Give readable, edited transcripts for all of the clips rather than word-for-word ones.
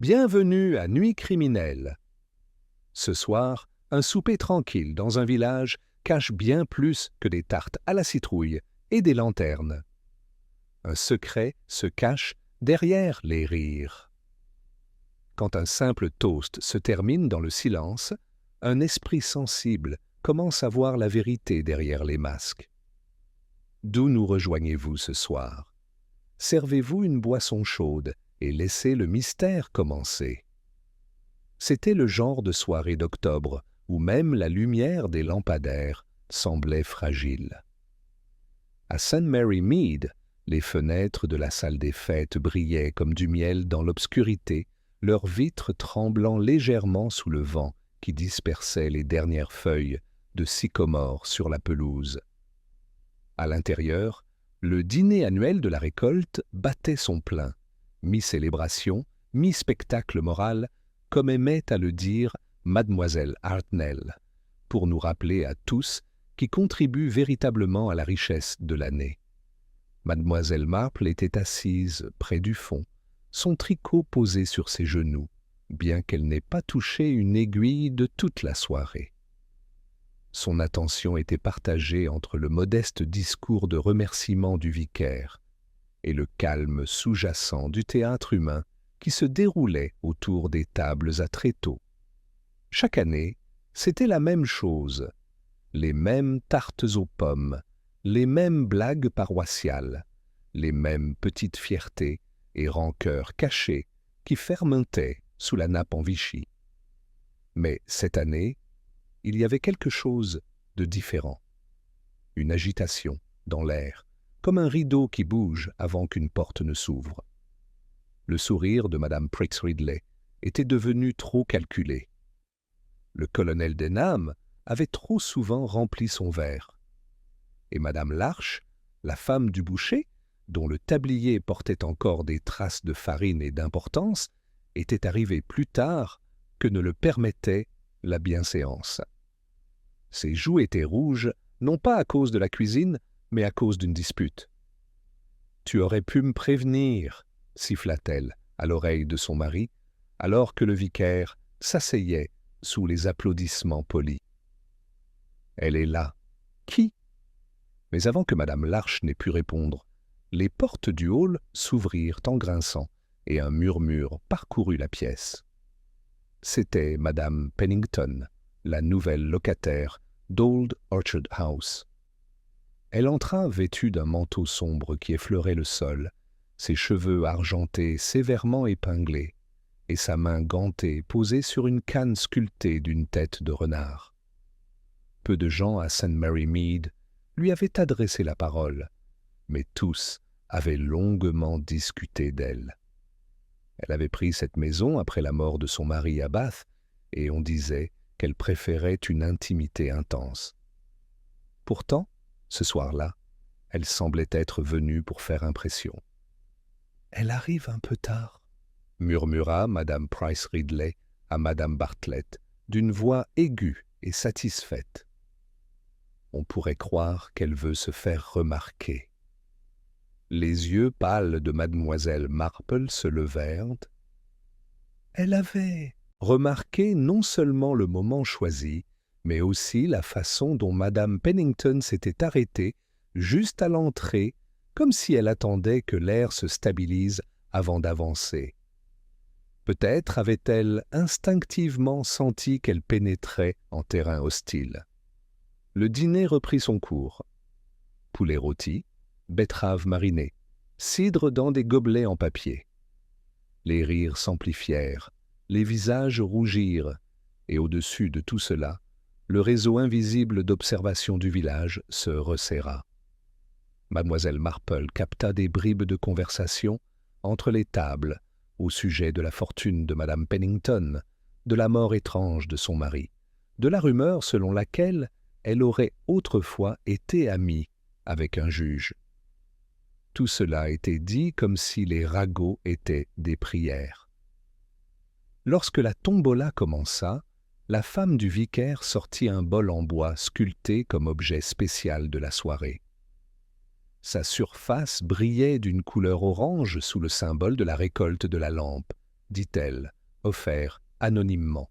Bienvenue à Nuit criminelle. Ce soir, un souper tranquille dans un village cache bien plus que des tartes à la citrouille et des lanternes. Un secret se cache derrière les rires. Quand un simple toast se termine dans le silence, un esprit sensible commence à voir la vérité derrière les masques. D'où nous rejoignez-vous ce soir? Servez-vous une boisson chaude et laissez le mystère commencer. C'était le genre de soirée d'octobre où même la lumière des lampadaires semblait fragile. À St. Mary Mead, les fenêtres de la salle des fêtes brillaient comme du miel dans l'obscurité, leurs vitres tremblant légèrement sous le vent qui dispersait les dernières feuilles de sycomore sur la pelouse. À l'intérieur, le dîner annuel de la récolte battait son plein, mi-célébration, mi-spectacle moral, comme aimait à le dire Mademoiselle Hartnell, pour nous rappeler à tous qui contribuent véritablement à la richesse de l'année. Mademoiselle Marple était assise près du fond, son tricot posé sur ses genoux, bien qu'elle n'ait pas touché une aiguille de toute la soirée. Son attention était partagée entre le modeste discours de remerciement du vicaire et le calme sous-jacent du théâtre humain qui se déroulait autour des tables à tréteaux. Chaque année, c'était la même chose, les mêmes tartes aux pommes, les mêmes blagues paroissiales, les mêmes petites fiertés et rancœurs cachées qui fermentaient sous la nappe en Vichy. Mais cette année, il y avait quelque chose de différent. Une agitation dans l'air, comme un rideau qui bouge avant qu'une porte ne s'ouvre. Le sourire de Madame Prix Ridley était devenu trop calculé. Le colonel Denham avait trop souvent rempli son verre. Et Madame Larche, la femme du boucher, dont le tablier portait encore des traces de farine et d'importance, était arrivée plus tard que ne le permettait la bienséance. Ses joues étaient rouges, non pas à cause de la cuisine, mais à cause d'une dispute. « Tu aurais pu me prévenir » siffla-t-elle à l'oreille de son mari, alors que le vicaire s'asseyait sous les applaudissements polis. « Elle est là. Qui » Mais avant que Madame Larche n'ait pu répondre, les portes du hall s'ouvrirent en grinçant et un murmure parcourut la pièce. C'était Madame Pennington, la nouvelle locataire d'Old Orchard House. Elle entra vêtue d'un manteau sombre qui effleurait le sol, ses cheveux argentés sévèrement épinglés, et sa main gantée posée sur une canne sculptée d'une tête de renard. Peu de gens à St. Mary Mead lui avaient adressé la parole, mais tous avaient longuement discuté d'elle. Elle avait pris cette maison après la mort de son mari à Bath, et on disait qu'elle préférait une intimité intense. Pourtant, ce soir-là, elle semblait être venue pour faire impression. « Elle arrive un peu tard », murmura Madame Price Ridley à Madame Bartlett, d'une voix aiguë et satisfaite. On pourrait croire qu'elle veut se faire remarquer. Les yeux pâles de Mademoiselle Marple se levèrent. Elle avait remarqué non seulement le moment choisi, mais aussi la façon dont Madame Pennington s'était arrêtée juste à l'entrée, comme si elle attendait que l'air se stabilise avant d'avancer. Peut-être avait-elle instinctivement senti qu'elle pénétrait en terrain hostile. Le dîner reprit son cours. Poulet rôti, betteraves marinées, cidre dans des gobelets en papier. Les rires s'amplifièrent, les visages rougirent, et au-dessus de tout cela, le réseau invisible d'observation du village se resserra. Mademoiselle Marple capta des bribes de conversation entre les tables au sujet de la fortune de Madame Pennington, de la mort étrange de son mari, de la rumeur selon laquelle elle aurait autrefois été amie avec un juge. Tout cela était dit comme si les ragots étaient des prières. Lorsque la tombola commença, la femme du vicaire sortit un bol en bois sculpté comme objet spécial de la soirée. Sa surface brillait d'une couleur orange sous le symbole de la récolte de la lampe, dit-elle, offert anonymement.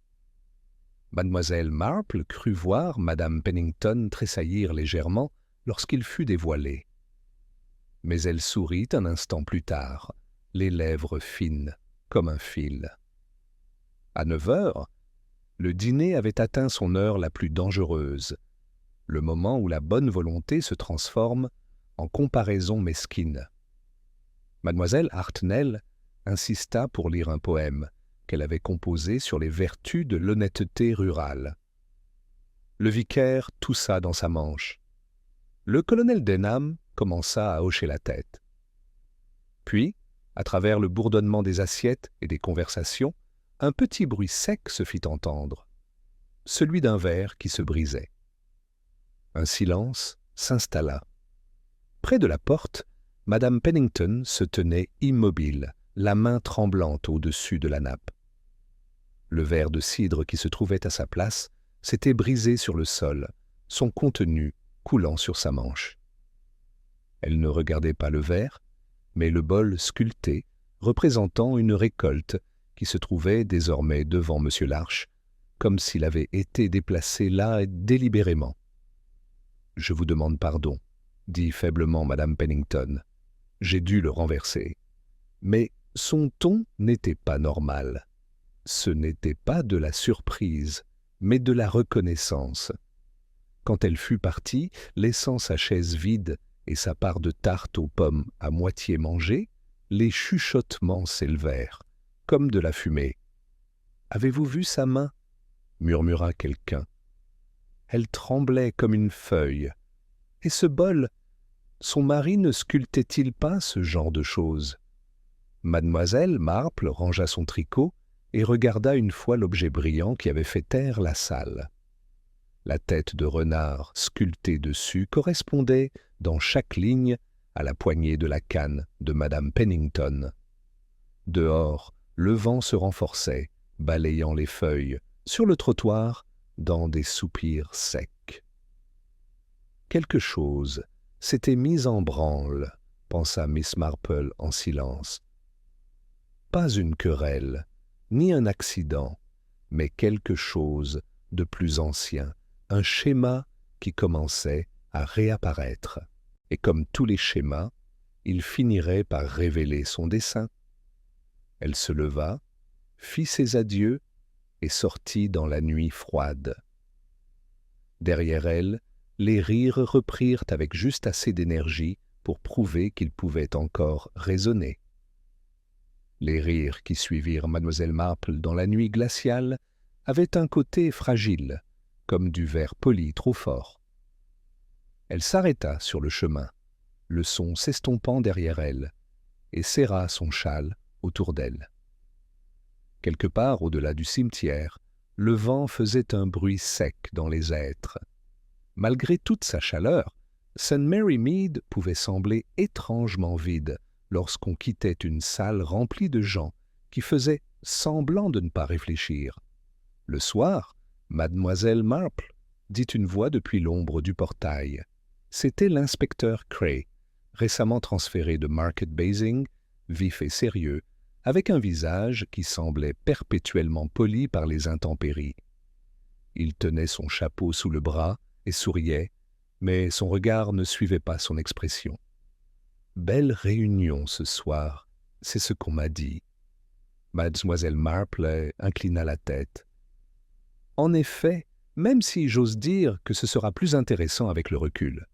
Mademoiselle Marple crut voir Madame Pennington tressaillir légèrement lorsqu'il fut dévoilé. Mais elle sourit un instant plus tard, les lèvres fines comme un fil. À 9 heures, le dîner avait atteint son heure la plus dangereuse, le moment où la bonne volonté se transforme en comparaison mesquine. Mademoiselle Hartnell insista pour lire un poème qu'elle avait composé sur les vertus de l'honnêteté rurale. Le vicaire toussa dans sa manche. Le colonel Denham commença à hocher la tête. Puis, à travers le bourdonnement des assiettes et des conversations, un petit bruit sec se fit entendre, celui d'un verre qui se brisait. Un silence s'installa. Près de la porte, Madame Pennington se tenait immobile, la main tremblante au-dessus de la nappe. Le verre de cidre qui se trouvait à sa place s'était brisé sur le sol, son contenu coulant sur sa manche. Elle ne regardait pas le verre, mais le bol sculpté représentant une récolte qui se trouvait désormais devant M. Larche, comme s'il avait été déplacé là délibérément. « Je vous demande pardon, » dit faiblement Madame Pennington. « J'ai dû le renverser. » Mais son ton n'était pas normal. Ce n'était pas de la surprise, mais de la reconnaissance. Quand elle fut partie, laissant sa chaise vide et sa part de tarte aux pommes à moitié mangée, les chuchotements s'élevèrent, comme de la fumée. « Avez-vous vu sa main » murmura quelqu'un. Elle tremblait comme une feuille. Et ce bol, son mari ne sculptait-il pas ce genre de choses? Mademoiselle Marple rangea son tricot et regarda une fois l'objet brillant qui avait fait taire la salle. La tête de renard sculptée dessus correspondait, dans chaque ligne, à la poignée de la canne de Madame Pennington. Dehors, le vent se renforçait, balayant les feuilles, sur le trottoir, dans des soupirs secs. Quelque chose s'était mis en branle, pensa Miss Marple en silence. Pas une querelle, ni un accident, mais quelque chose de plus ancien, un schéma qui commençait à réapparaître. Et comme tous les schémas, il finirait par révéler son dessein. Elle se leva, fit ses adieux et sortit dans la nuit froide. Derrière elle, les rires reprirent avec juste assez d'énergie pour prouver qu'ils pouvaient encore résonner. Les rires qui suivirent Mademoiselle Marple dans la nuit glaciale avaient un côté fragile, comme du verre poli trop fort. Elle s'arrêta sur le chemin, le son s'estompant derrière elle, et serra son châle autour d'elle. Quelque part au-delà du cimetière, le vent faisait un bruit sec dans les hêtres. Malgré toute sa chaleur, St. Mary Mead pouvait sembler étrangement vide lorsqu'on quittait une salle remplie de gens qui faisaient semblant de ne pas réfléchir. Le soir, Mademoiselle Marple, dit une voix depuis l'ombre du portail. C'était l'inspecteur Cray, récemment transféré de Market Basing, vif et sérieux, avec un visage qui semblait perpétuellement poli par les intempéries. Il tenait son chapeau sous le bras et souriait, mais son regard ne suivait pas son expression. « Belle réunion ce soir, c'est ce qu'on m'a dit. » Mademoiselle Marple inclina la tête. « En effet, même si j'ose dire que ce sera plus intéressant avec le recul. »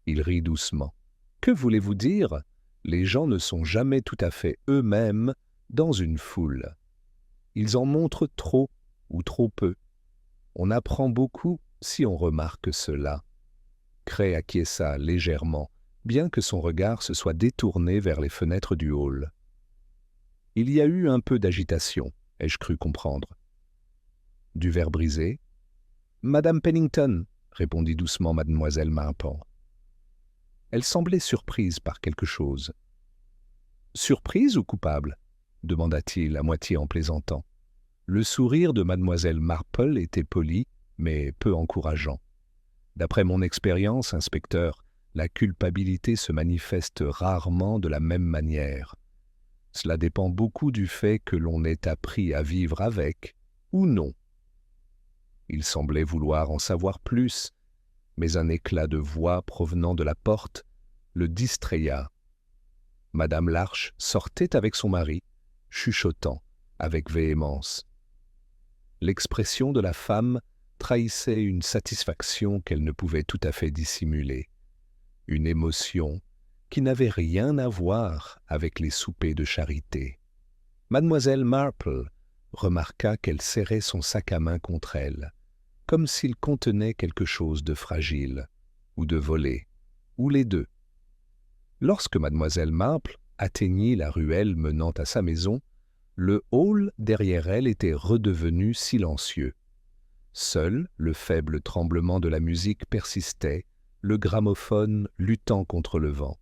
Il rit doucement. « Que voulez-vous dire? Les gens ne sont jamais tout à fait eux-mêmes dans une foule. Ils en montrent trop ou trop peu. On apprend beaucoup si on remarque cela. » Cray acquiesça légèrement, bien que son regard se soit détourné vers les fenêtres du hall. « Il y a eu un peu d'agitation, ai-je cru comprendre. »« Du verre brisé ?»« Madame Pennington, » répondit doucement Mademoiselle Marple. Elle semblait surprise par quelque chose. « Surprise ou coupable ?» demanda-t-il à moitié en plaisantant. Le sourire de Mademoiselle Marple était poli, mais peu encourageant. « D'après mon expérience, inspecteur, la culpabilité se manifeste rarement de la même manière. Cela dépend beaucoup du fait que l'on ait appris à vivre avec ou non. Il semblait vouloir en savoir plus, mais un éclat de voix provenant de la porte le distraya. Madame Larche sortait avec son mari, chuchotant avec véhémence. L'expression de la femme trahissait une satisfaction qu'elle ne pouvait tout à fait dissimuler, une émotion qui n'avait rien à voir avec les soupers de charité. Mademoiselle Marple remarqua qu'elle serrait son sac à main contre elle, comme s'il contenait quelque chose de fragile, ou de volé, ou les deux. Lorsque mademoiselle Marple atteignit la ruelle menant à sa maison, le hall derrière elle était redevenu silencieux. Seul le faible tremblement de la musique persistait, le gramophone luttant contre le vent.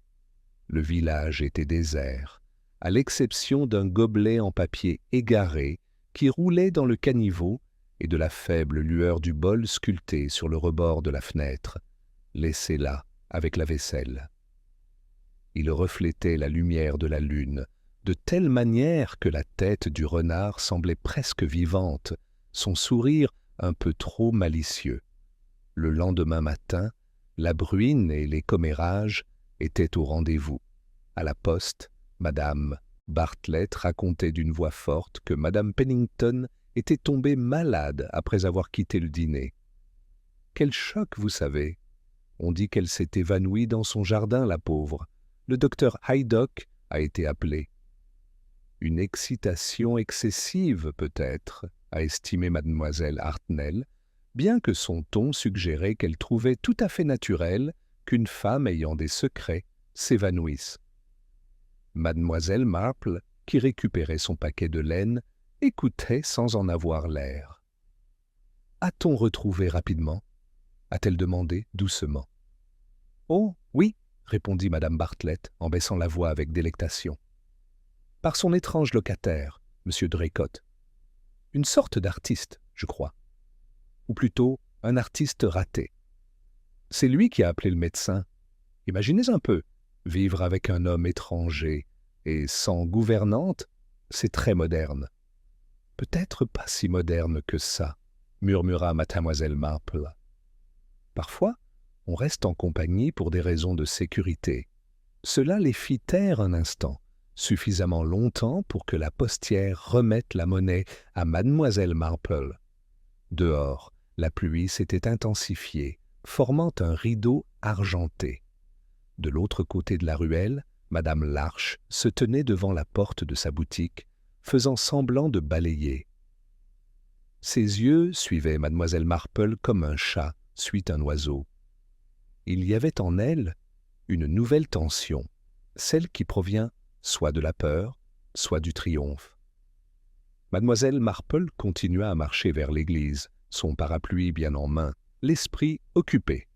Le village était désert, à l'exception d'un gobelet en papier égaré qui roulait dans le caniveau et de la faible lueur du bol sculpté sur le rebord de la fenêtre, laissé là avec la vaisselle. Il reflétait la lumière de la lune, de telle manière que la tête du renard semblait presque vivante, son sourire un peu trop malicieux. Le lendemain matin, la bruine et les commérages étaient au rendez-vous. À la poste, Madame Bartlett racontait d'une voix forte que Madame Pennington était tombée malade après avoir quitté le dîner. Quel choc, vous savez! On dit qu'elle s'est évanouie dans son jardin, la pauvre. Le docteur Haydock a été appelé. Une excitation excessive, peut-être, a estimé mademoiselle Hartnell, bien que son ton suggérait qu'elle trouvait tout à fait naturel qu'une femme ayant des secrets s'évanouisse. Mademoiselle Marple, qui récupérait son paquet de laine, écoutait sans en avoir l'air. « A-t-on retrouvé rapidement » a-t-elle demandé doucement. « Oh, oui » répondit madame Bartlett en baissant la voix avec délectation. « Par son étrange locataire, M. Draycott. Une sorte d'artiste, je crois. Ou plutôt, un artiste raté. C'est lui qui a appelé le médecin. Imaginez un peu, vivre avec un homme étranger et sans gouvernante, c'est très moderne. »« Peut-être pas si moderne que ça, » murmura mademoiselle Marple. « Parfois, on reste en compagnie pour des raisons de sécurité. Cela les fit taire un instant, suffisamment longtemps pour que la postière remette la monnaie à mademoiselle Marple. Dehors, la pluie s'était intensifiée, formant un rideau argenté. De l'autre côté de la ruelle, madame Larche se tenait devant la porte de sa boutique, faisant semblant de balayer. Ses yeux suivaient mademoiselle Marple comme un chat suit un oiseau. Il y avait en elle une nouvelle tension, celle qui provient soit de la peur, soit du triomphe. Mademoiselle Marple continua à marcher vers l'église, son parapluie bien en main, l'esprit occupé.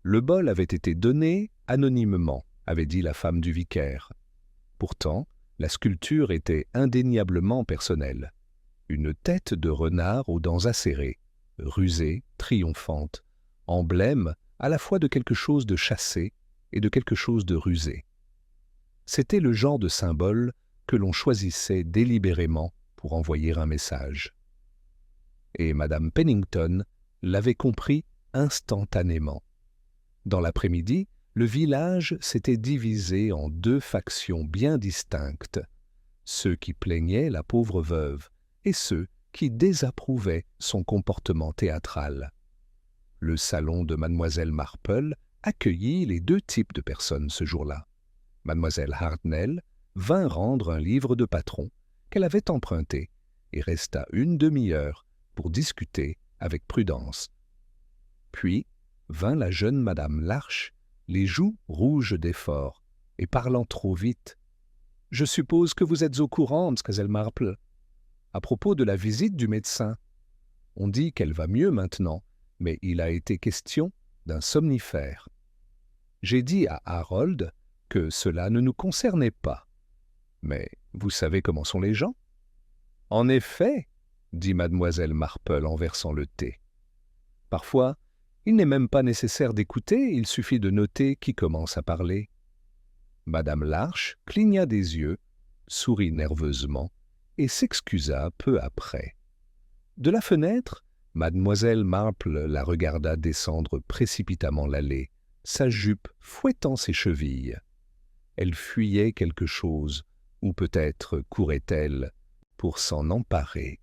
Le bol avait été donné anonymement, avait dit la femme du vicaire. Pourtant, la sculpture était indéniablement personnelle. Une tête de renard aux dents acérées, rusée, triomphante, emblème à la fois de quelque chose de chassé et de quelque chose de rusé. C'était le genre de symbole que l'on choisissait délibérément pour envoyer un message. Et madame Pennington l'avait compris instantanément. Dans l'après-midi, le village s'était divisé en deux factions bien distinctes, ceux qui plaignaient la pauvre veuve et ceux qui désapprouvaient son comportement théâtral. Le salon de mademoiselle Marple accueillit les deux types de personnes ce jour-là. Mademoiselle Hartnell vint rendre un livre de patron qu'elle avait emprunté et resta une demi-heure pour discuter avec prudence. Puis vint la jeune madame Larche, les joues rouges d'effort et parlant trop vite. « Je suppose que vous êtes au courant, mademoiselle Marple, à propos de la visite du médecin. On dit qu'elle va mieux maintenant, mais il a été question d'un somnifère. J'ai dit à Harold que cela ne nous concernait pas. Mais vous savez comment sont les gens ? » « En effet, » dit mademoiselle Marple en versant le thé. « Parfois, il n'est même pas nécessaire d'écouter, il suffit de noter qui commence à parler. » Madame Larche cligna des yeux, sourit nerveusement et s'excusa peu après. De la fenêtre, mademoiselle Marple la regarda descendre précipitamment l'allée, sa jupe fouettant ses chevilles. Elle fuyait quelque chose, ou peut-être courait-elle, pour s'en emparer.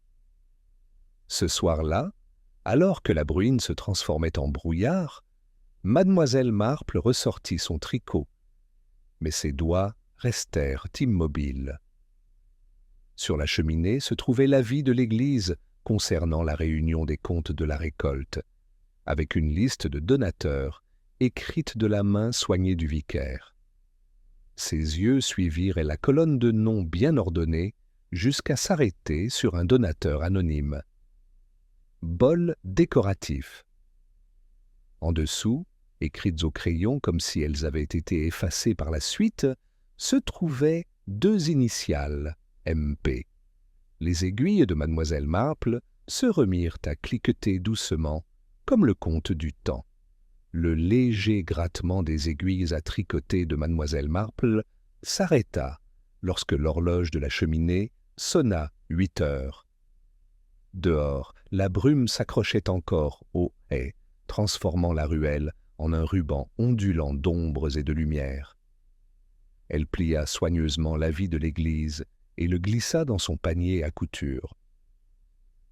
Ce soir-là, alors que la bruine se transformait en brouillard, mademoiselle Marple ressortit son tricot, mais ses doigts restèrent immobiles. Sur la cheminée se trouvait l'avis de l'Église concernant la réunion des comptes de la récolte, avec une liste de donateurs écrite de la main soignée du vicaire. Ses yeux suivirent la colonne de noms bien ordonnée jusqu'à s'arrêter sur un donateur anonyme. Bol décoratif. En dessous, écrites au crayon comme si elles avaient été effacées par la suite, se trouvaient 2 initiales, MP. Les aiguilles de mademoiselle Marple se remirent à cliqueter doucement, comme le compte du temps. Le léger grattement des aiguilles à tricoter de mademoiselle Marple s'arrêta lorsque l'horloge de la cheminée sonna 8 heures. Dehors, la brume s'accrochait encore aux haies, transformant la ruelle en un ruban ondulant d'ombres et de lumière. Elle plia soigneusement l'avis de l'Église et le glissa dans son panier à couture.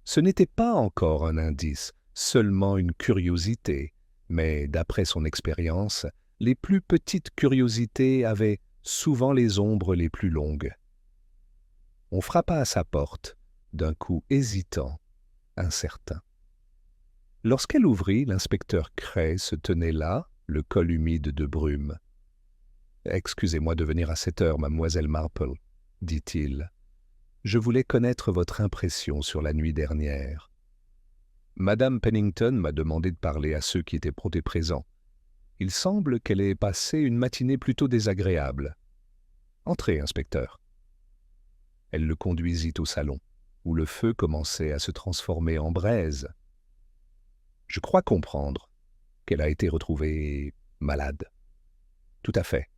Ce n'était pas encore un indice, seulement une curiosité, mais d'après son expérience, les plus petites curiosités avaient souvent les ombres les plus longues. On frappa à sa porte, d'un coup hésitant, incertain. Lorsqu'elle ouvrit, l'inspecteur Cray se tenait là, le col humide de brume. « Excusez-moi de venir à cette heure, mademoiselle Marple, » dit-il. « Je voulais connaître votre impression sur la nuit dernière. Madame Pennington m'a demandé de parler à ceux qui étaient présents. Il semble qu'elle ait passé une matinée plutôt désagréable. Entrez, inspecteur. » Elle le conduisit au salon, où le feu commençait à se transformer en braise. « Je crois comprendre qu'elle a été retrouvée malade. » « Tout à fait.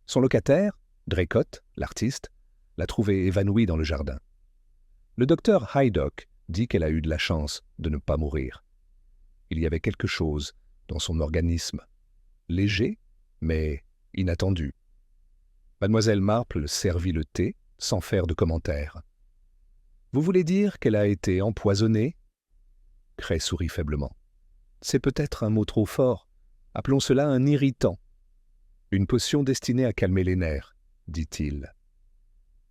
Son locataire, Draycott, l'artiste, l'a trouvée évanouie dans le jardin. Le docteur Haydock dit qu'elle a eu de la chance de ne pas mourir. Il y avait quelque chose dans son organisme, léger, mais inattendu. Mademoiselle Marple servit le thé sans faire de commentaires. « Vous voulez dire qu'elle a été empoisonnée ?» Cray sourit faiblement. « C'est peut-être un mot trop fort. Appelons cela un irritant. Une potion destinée à calmer les nerfs, dit-il.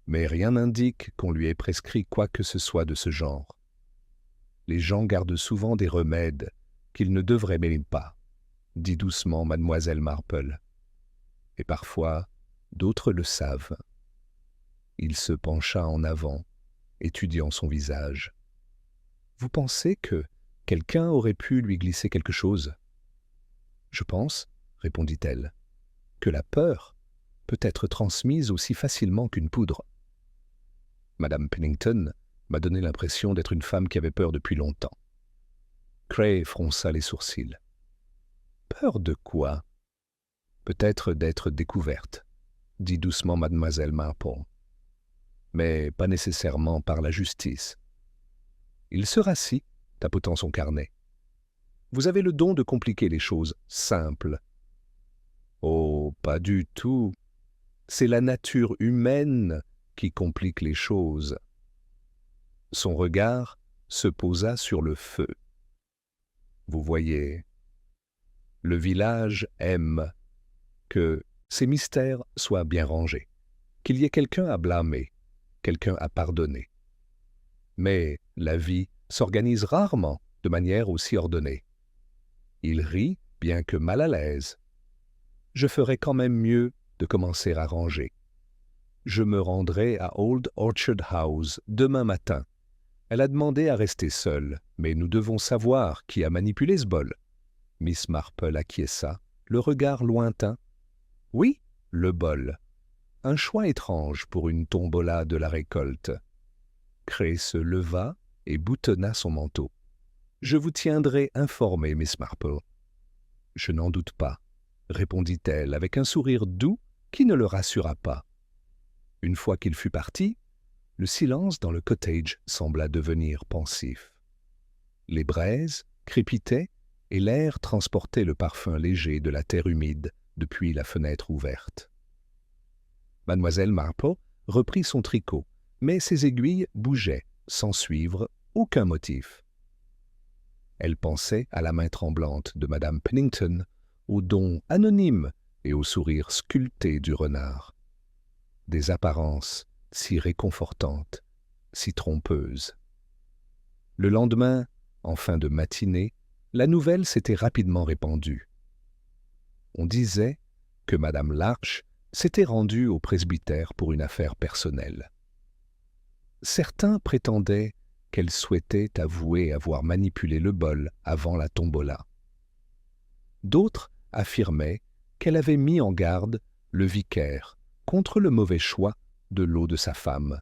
Mais rien n'indique qu'on lui ait prescrit quoi que ce soit de ce genre. Les gens gardent souvent des remèdes qu'ils ne devraient même pas, dit doucement mademoiselle Marple. Et parfois, d'autres le savent. Il se pencha en avant, étudiant son visage. « Vous pensez que quelqu'un aurait pu lui glisser quelque chose ?»« Je pense, » répondit-elle, « que la peur peut être transmise aussi facilement qu'une poudre. Madame Pennington m'a donné l'impression d'être une femme qui avait peur depuis longtemps. » Cray fronça les sourcils. « Peur de quoi ?»« Peut-être d'être découverte, » dit doucement mademoiselle Marple. « Mais pas nécessairement par la justice. » Il se rassit, tapotant son carnet. « Vous avez le don de compliquer les choses simples. »« Oh, pas du tout. C'est la nature humaine qui complique les choses. » Son regard se posa sur le feu. « Vous voyez, le village aime que ces mystères soient bien rangés, qu'il y ait quelqu'un à blâmer, quelqu'un à pardonner. Mais la vie s'organise rarement de manière aussi ordonnée. » Il rit, bien que mal à l'aise. « Je ferais quand même mieux de commencer à ranger. Je me rendrai à Old Orchard House demain matin. Elle a demandé à rester seule, mais nous devons savoir qui a manipulé ce bol. » Miss Marple acquiesça, le regard lointain. « Oui, le bol. Un choix étrange pour une tombola de la récolte. » Cray se leva et boutonna son manteau. « Je vous tiendrai informé, Miss Marple. »« Je n'en doute pas, » répondit-elle avec un sourire doux qui ne le rassura pas. Une fois qu'il fut parti, le silence dans le cottage sembla devenir pensif. Les braises crépitaient et l'air transportait le parfum léger de la terre humide depuis la fenêtre ouverte. Mademoiselle Marple reprit son tricot, mais ses aiguilles bougeaient sans suivre aucun motif. Elle pensait à la main tremblante de Madame Pennington, aux dons anonymes et au sourire sculpté du renard. Des apparences si réconfortantes, si trompeuses. Le lendemain, en fin de matinée, la nouvelle s'était rapidement répandue. On disait que Madame Larch s'était rendue au presbytère pour une affaire personnelle. Certains prétendaient qu'elle souhaitait avouer avoir manipulé le bol avant la tombola. D'autres affirmaient qu'elle avait mis en garde le vicaire contre le mauvais choix de l'eau de sa femme.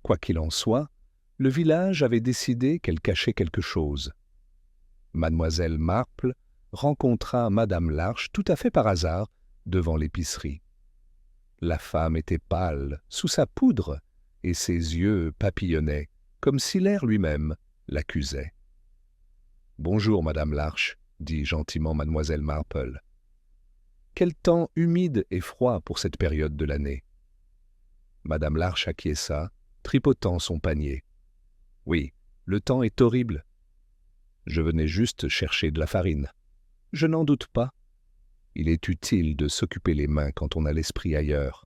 Quoi qu'il en soit, le village avait décidé qu'elle cachait quelque chose. Mademoiselle Marple rencontra Madame Larch tout à fait par hasard devant l'épicerie. La femme était pâle sous sa poudre et ses yeux papillonnaient comme si l'air lui-même l'accusait. « Bonjour, Madame Larch, » dit gentiment Mademoiselle Marple. « Quel temps humide et froid pour cette période de l'année. » Madame Larch acquiesça, tripotant son panier. « Oui, le temps est horrible. Je venais juste chercher de la farine. Je n'en doute pas. Il est utile de s'occuper les mains quand on a l'esprit ailleurs. »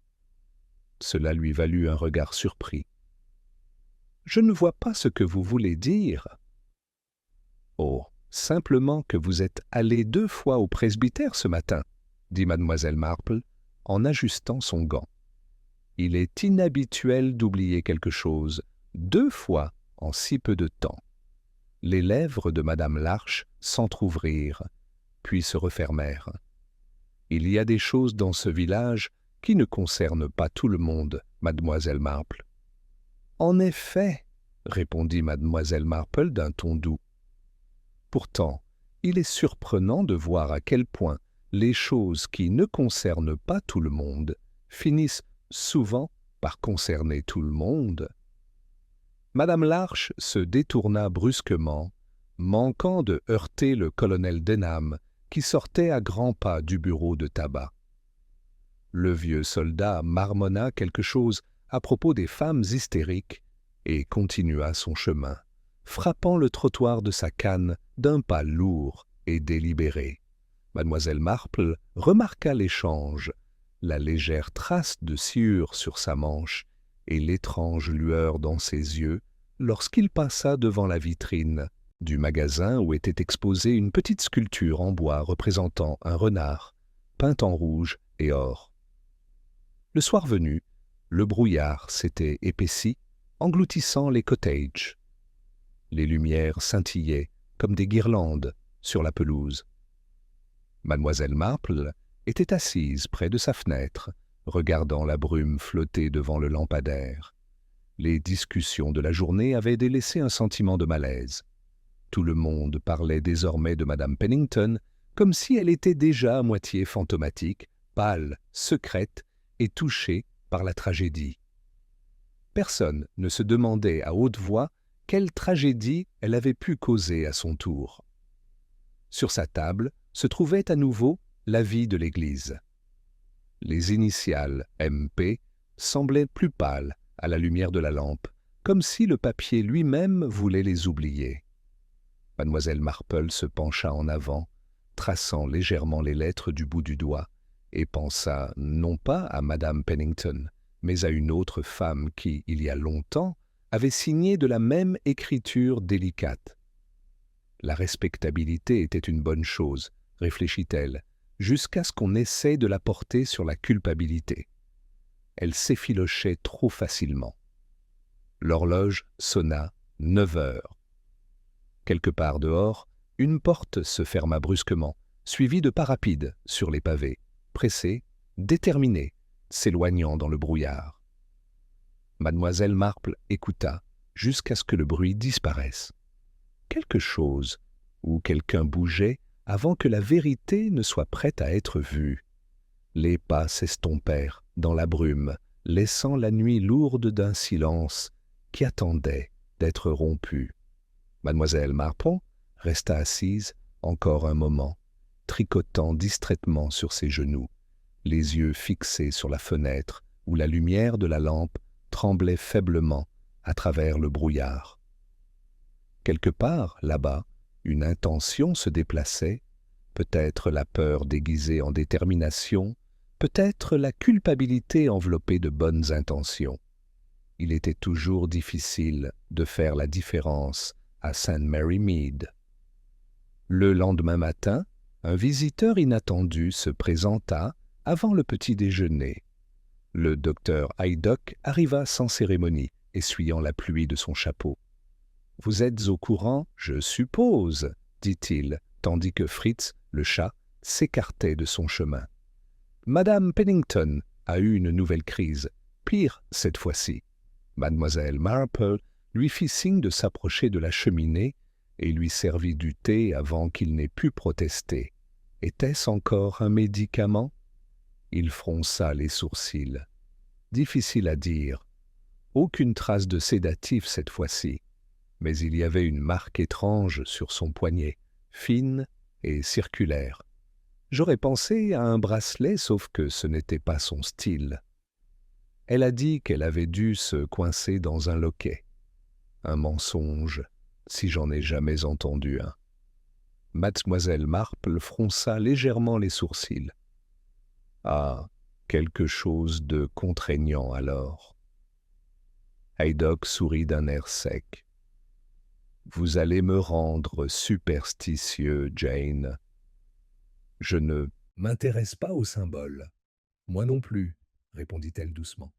Cela lui valut un regard surpris. « Je ne vois pas ce que vous voulez dire. »« Oh, simplement que vous êtes allé 2 fois au presbytère ce matin, » dit Mademoiselle Marple en ajustant son gant. « Il est inhabituel d'oublier quelque chose 2 fois en si peu de temps. » Les lèvres de Madame Larch s'entr'ouvrirent, puis se refermèrent. Il y a des choses dans ce village qui ne concernent pas tout le monde, Mademoiselle Marple. « En effet, » répondit Mademoiselle Marple d'un ton doux. « Pourtant, il est surprenant de voir à quel point les choses qui ne concernent pas tout le monde finissent souvent par concerner tout le monde. » Madame Larch se détourna brusquement, manquant de heurter le colonel Denham, qui sortait à grands pas du bureau de tabac. Le vieux soldat marmonna quelque chose à propos des femmes hystériques et continua son chemin, frappant le trottoir de sa canne d'un pas lourd et délibéré. Mademoiselle Marple remarqua l'échange, la légère trace de sciure sur sa manche et l'étrange lueur dans ses yeux lorsqu'il passa devant la vitrine du magasin où était exposée une petite sculpture en bois représentant un renard, peint en rouge et or. Le soir venu, le brouillard s'était épaissi, engloutissant les cottages. Les lumières scintillaient comme des guirlandes sur la pelouse. Mademoiselle Marple était assise près de sa fenêtre, regardant la brume flotter devant le lampadaire. Les discussions de la journée avaient délaissé un sentiment de malaise. Tout le monde parlait désormais de Madame Pennington comme si elle était déjà à moitié fantomatique, pâle, secrète et touchée par la tragédie. Personne ne se demandait à haute voix quelle tragédie elle avait pu causer à son tour. Sur sa table se trouvait à nouveau l'avis de l'Église. Les initiales MP semblaient plus pâles à la lumière de la lampe, comme si le papier lui-même voulait les oublier. Mademoiselle Marple se pencha en avant, traçant légèrement les lettres du bout du doigt, et pensa non pas à Madame Pennington, mais à une autre femme qui, il y a longtemps, avait signé de la même écriture délicate. La respectabilité était une bonne chose, réfléchit-elle, jusqu'à ce qu'on essaie de la porter sur la culpabilité. Elle s'effilochait trop facilement. L'horloge sonna 9 heures. Quelque part dehors, une porte se ferma brusquement, suivie de pas rapides sur les pavés, pressés, déterminés, s'éloignant dans le brouillard. Mademoiselle Marple écouta jusqu'à ce que le bruit disparaisse. Quelque chose ou quelqu'un bougeait avant que la vérité ne soit prête à être vue. Les pas s'estompèrent dans la brume, laissant la nuit lourde d'un silence qui attendait d'être rompu. Mademoiselle Marple resta assise encore un moment, tricotant distraitement sur ses genoux, les yeux fixés sur la fenêtre où la lumière de la lampe tremblait faiblement à travers le brouillard. Quelque part, là-bas, une intention se déplaçait, peut-être la peur déguisée en détermination, peut-être la culpabilité enveloppée de bonnes intentions. Il était toujours difficile de faire la différence à St. Mary Mead. Le lendemain matin, un visiteur inattendu se présenta avant le petit déjeuner. Le docteur Haydock arriva sans cérémonie, essuyant la pluie de son chapeau. « Vous êtes au courant, je suppose, » dit-il, tandis que Fritz, le chat, s'écartait de son chemin. « Madame Pennington a eu une nouvelle crise, pire cette fois-ci. » Mademoiselle Marple lui fit signe de s'approcher de la cheminée et lui servit du thé avant qu'il n'ait pu protester. Était-ce encore un médicament? Il fronça les sourcils. Difficile à dire. Aucune trace de sédatif cette fois-ci, mais il y avait une marque étrange sur son poignet, fine et circulaire. J'aurais pensé à un bracelet, sauf que ce n'était pas son style. Elle a dit qu'elle avait dû se coincer dans un loquet. Un mensonge, si j'en ai jamais entendu un. Mademoiselle Marple fronça légèrement les sourcils. Ah, quelque chose de contraignant alors. Haydock sourit d'un air sec. Vous allez me rendre superstitieux, Jane. Je ne m'intéresse pas aux symboles. Moi non plus, répondit-elle doucement.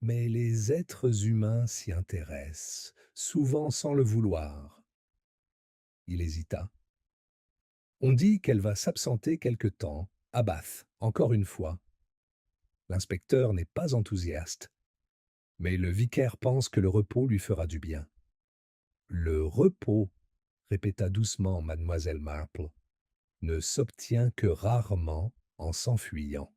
Mais les êtres humains s'y intéressent, souvent sans le vouloir. Il hésita. On dit qu'elle va s'absenter quelque temps, à Bath, encore une fois. L'inspecteur n'est pas enthousiaste, mais le vicaire pense que le repos lui fera du bien. Le repos, répéta doucement mademoiselle Marple, ne s'obtient que rarement en s'enfuyant.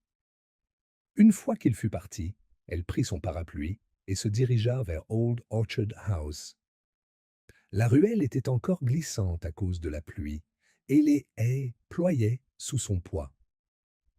Une fois qu'il fut parti, elle prit son parapluie et se dirigea vers Old Orchard House. La ruelle était encore glissante à cause de la pluie, et les haies ployaient sous son poids.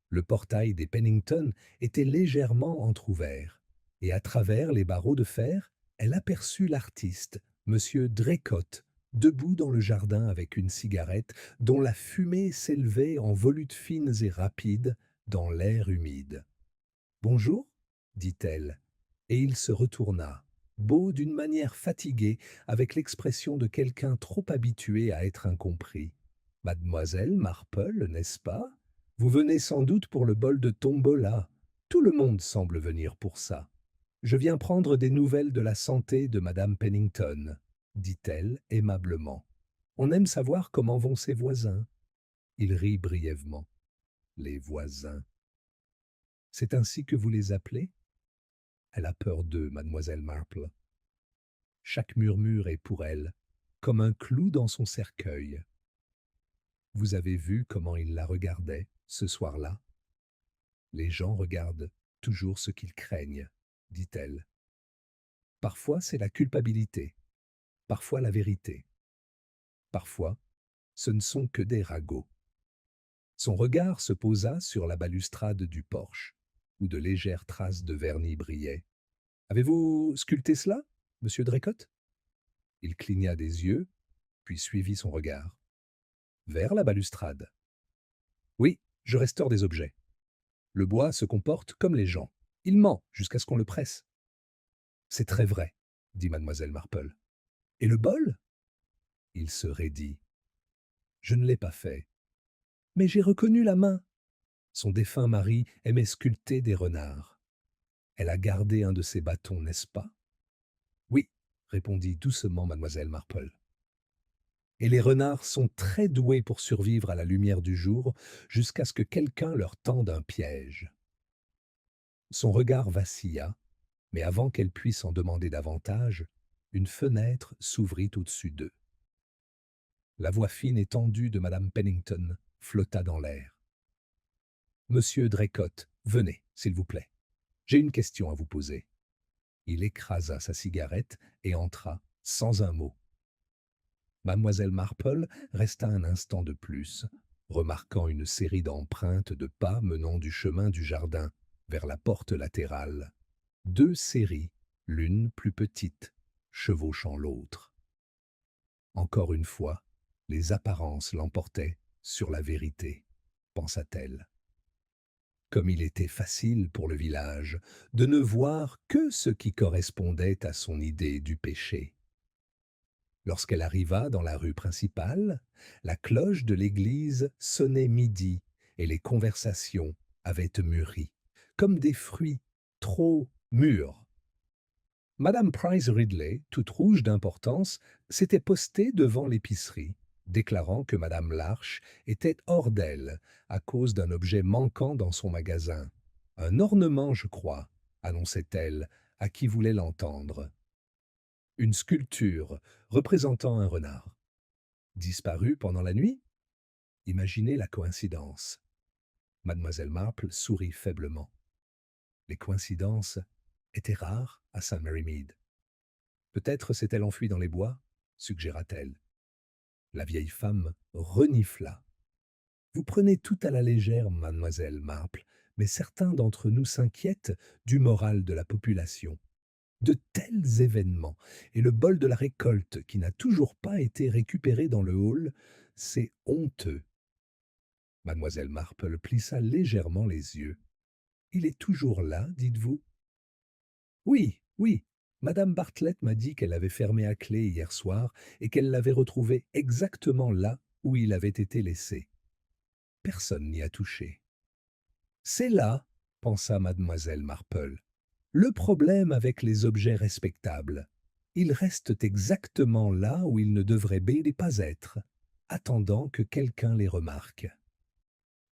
Le portail des Pennington était légèrement entr'ouvert, et à travers les barreaux de fer, elle aperçut l'artiste, M. Draycott, debout dans le jardin avec une cigarette dont la fumée s'élevait en volutes fines et rapides dans l'air humide. « Bonjour, dit-elle, et il se retourna, beau d'une manière fatiguée, avec l'expression de quelqu'un trop habitué à être incompris. « Mademoiselle Marple, n'est-ce pas? Vous venez sans doute pour le bol de tombola. Tout le monde semble venir pour ça. Je viens prendre des nouvelles de la santé de madame Pennington, dit-elle aimablement. On aime savoir comment vont ses voisins. » Il rit brièvement. Les voisins. C'est ainsi que vous les appelez? Elle a peur d'eux, mademoiselle Marple. Chaque murmure est pour elle, comme un clou dans son cercueil. Vous avez vu comment il la regardait, ce soir-là? Les gens regardent toujours ce qu'ils craignent, dit-elle. Parfois c'est la culpabilité, parfois la vérité. Parfois, ce ne sont que des ragots. Son regard se posa sur la balustrade du porche, où de légères traces de vernis brillaient. « Avez-vous sculpté cela, monsieur Draycott ?» Il cligna des yeux, puis suivit son regard. Vers la balustrade. « Oui, je restaure des objets. Le bois se comporte comme les gens. Il ment jusqu'à ce qu'on le presse. »« C'est très vrai, » dit mademoiselle Marple. « Et le bol ?» Il se raidit. « Je ne l'ai pas fait. Mais j'ai reconnu la main. » Son défunt mari aimait sculpter des renards. Elle a gardé un de ses bâtons, n'est-ce pas? Oui, répondit doucement mademoiselle Marple. Et les renards sont très doués pour survivre à la lumière du jour jusqu'à ce que quelqu'un leur tende un piège. Son regard vacilla, mais avant qu'elle puisse en demander davantage, une fenêtre s'ouvrit au-dessus d'eux. La voix fine et tendue de madame Pennington flotta dans l'air. « Monsieur Draycott, venez, s'il vous plaît. » J'ai une question à vous poser. Il écrasa sa cigarette et entra sans un mot. Mademoiselle Marple resta un instant de plus, remarquant une série d'empreintes de pas menant du chemin du jardin vers la porte latérale. Deux séries, l'une plus petite, chevauchant l'autre. Encore une fois, les apparences l'emportaient sur la vérité, pensa-t-elle. Comme il était facile pour le village de ne voir que ce qui correspondait à son idée du péché. Lorsqu'elle arriva dans la rue principale, la cloche de l'église sonnait midi et les conversations avaient mûri, comme des fruits trop mûrs. Madame Price Ridley, toute rouge d'importance, s'était postée devant l'épicerie, déclarant que Madame Larche était hors d'elle à cause d'un objet manquant dans son magasin. Un ornement, je crois, annonçait-elle à qui voulait l'entendre. Une sculpture représentant un renard. Disparu pendant la nuit? Imaginez la coïncidence. Mademoiselle Marple sourit faiblement. Les coïncidences étaient rares à St. Mary Mead. Peut-être s'est-elle enfuie dans les bois, suggéra-t-elle. La vieille femme renifla. Vous prenez tout à la légère, mademoiselle Marple, mais certains d'entre nous s'inquiètent du moral de la population. De tels événements, et le bol de la récolte qui n'a toujours pas été récupéré dans le hall, c'est honteux. Mademoiselle Marple plissa légèrement les yeux. Il est toujours là, dites-vous? Oui, oui. Madame Bartlett m'a dit qu'elle l'avait fermé à clé hier soir et qu'elle l'avait retrouvé exactement là où il avait été laissé. Personne n'y a touché. C'est là, pensa mademoiselle Marple, le problème avec les objets respectables. Ils restent exactement là où ils ne devraient pas être, attendant que quelqu'un les remarque.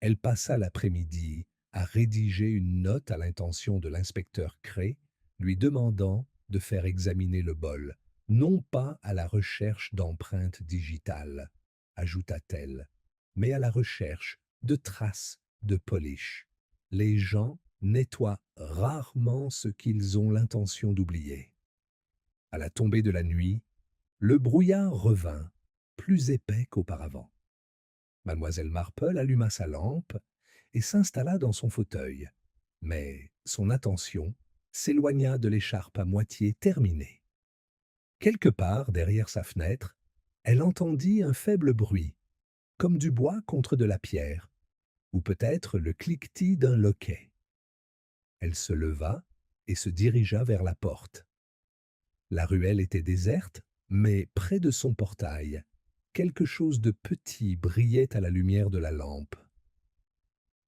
Elle passa l'après-midi à rédiger une note à l'intention de l'inspecteur Cray, lui demandant de faire examiner le bol, non pas à la recherche d'empreintes digitales, ajouta-t-elle, mais à la recherche de traces de polish. Les gens nettoient rarement ce qu'ils ont l'intention d'oublier. À la tombée de la nuit, le brouillard revint, plus épais qu'auparavant. Mademoiselle Marple alluma sa lampe et s'installa dans son fauteuil, mais son attention s'éloigna de l'écharpe à moitié terminée. Quelque part derrière sa fenêtre, elle entendit un faible bruit, comme du bois contre de la pierre, ou peut-être le cliquetis d'un loquet. Elle se leva et se dirigea vers la porte. La ruelle était déserte, mais près de son portail, quelque chose de petit brillait à la lumière de la lampe.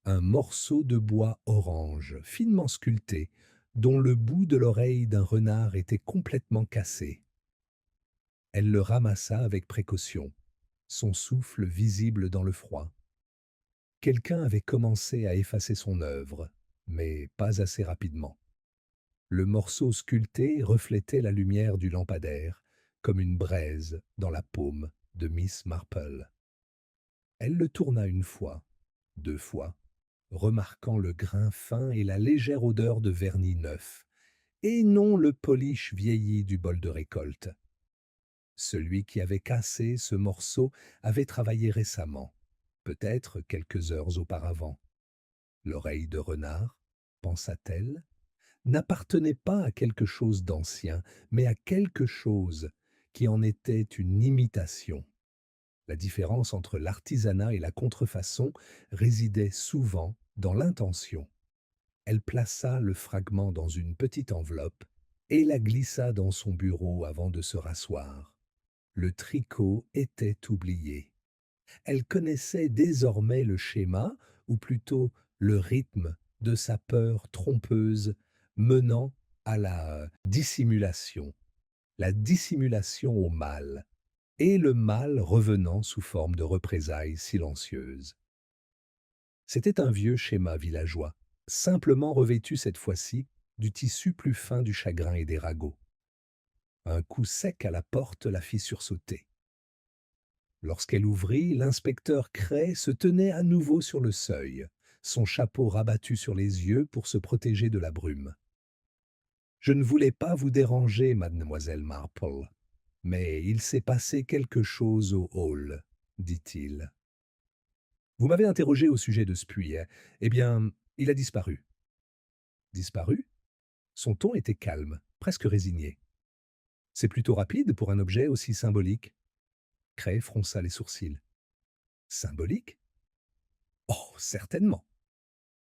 Un morceau de bois orange, finement sculpté, dont le bout de l'oreille d'un renard était complètement cassé. Elle le ramassa avec précaution, son souffle visible dans le froid. Quelqu'un avait commencé à effacer son œuvre, mais pas assez rapidement. Le morceau sculpté reflétait la lumière du lampadaire, comme une braise dans la paume de Miss Marple. Elle le tourna une fois, deux fois, remarquant le grain fin et la légère odeur de vernis neuf, et non le polish vieilli du bol de récolte. Celui qui avait cassé ce morceau avait travaillé récemment, peut-être quelques heures auparavant. L'oreille de renard, pensa-t-elle, n'appartenait pas à quelque chose d'ancien, mais à quelque chose qui en était une imitation. La différence entre l'artisanat et la contrefaçon résidait souvent dans l'intention. Elle plaça le fragment dans une petite enveloppe et la glissa dans son bureau avant de se rasseoir. Le tricot était oublié. Elle connaissait désormais le schéma, ou plutôt le rythme, de sa peur trompeuse menant à la dissimulation au mal, et le mal revenant sous forme de représailles silencieuses. C'était un vieux schéma villageois, simplement revêtu cette fois-ci du tissu plus fin du chagrin et des ragots. Un coup sec à la porte la fit sursauter. Lorsqu'elle ouvrit, l'inspecteur Cray se tenait à nouveau sur le seuil, son chapeau rabattu sur les yeux pour se protéger de la brume. Je ne voulais pas vous déranger, mademoiselle Marple, mais il s'est passé quelque chose au hall, dit-il. Vous m'avez interrogé au sujet de ce puits. Eh bien, il a disparu. Disparu? Son ton était calme, presque résigné. C'est plutôt rapide pour un objet aussi symbolique. Cray fronça les sourcils. Symbolique? Oh, certainement.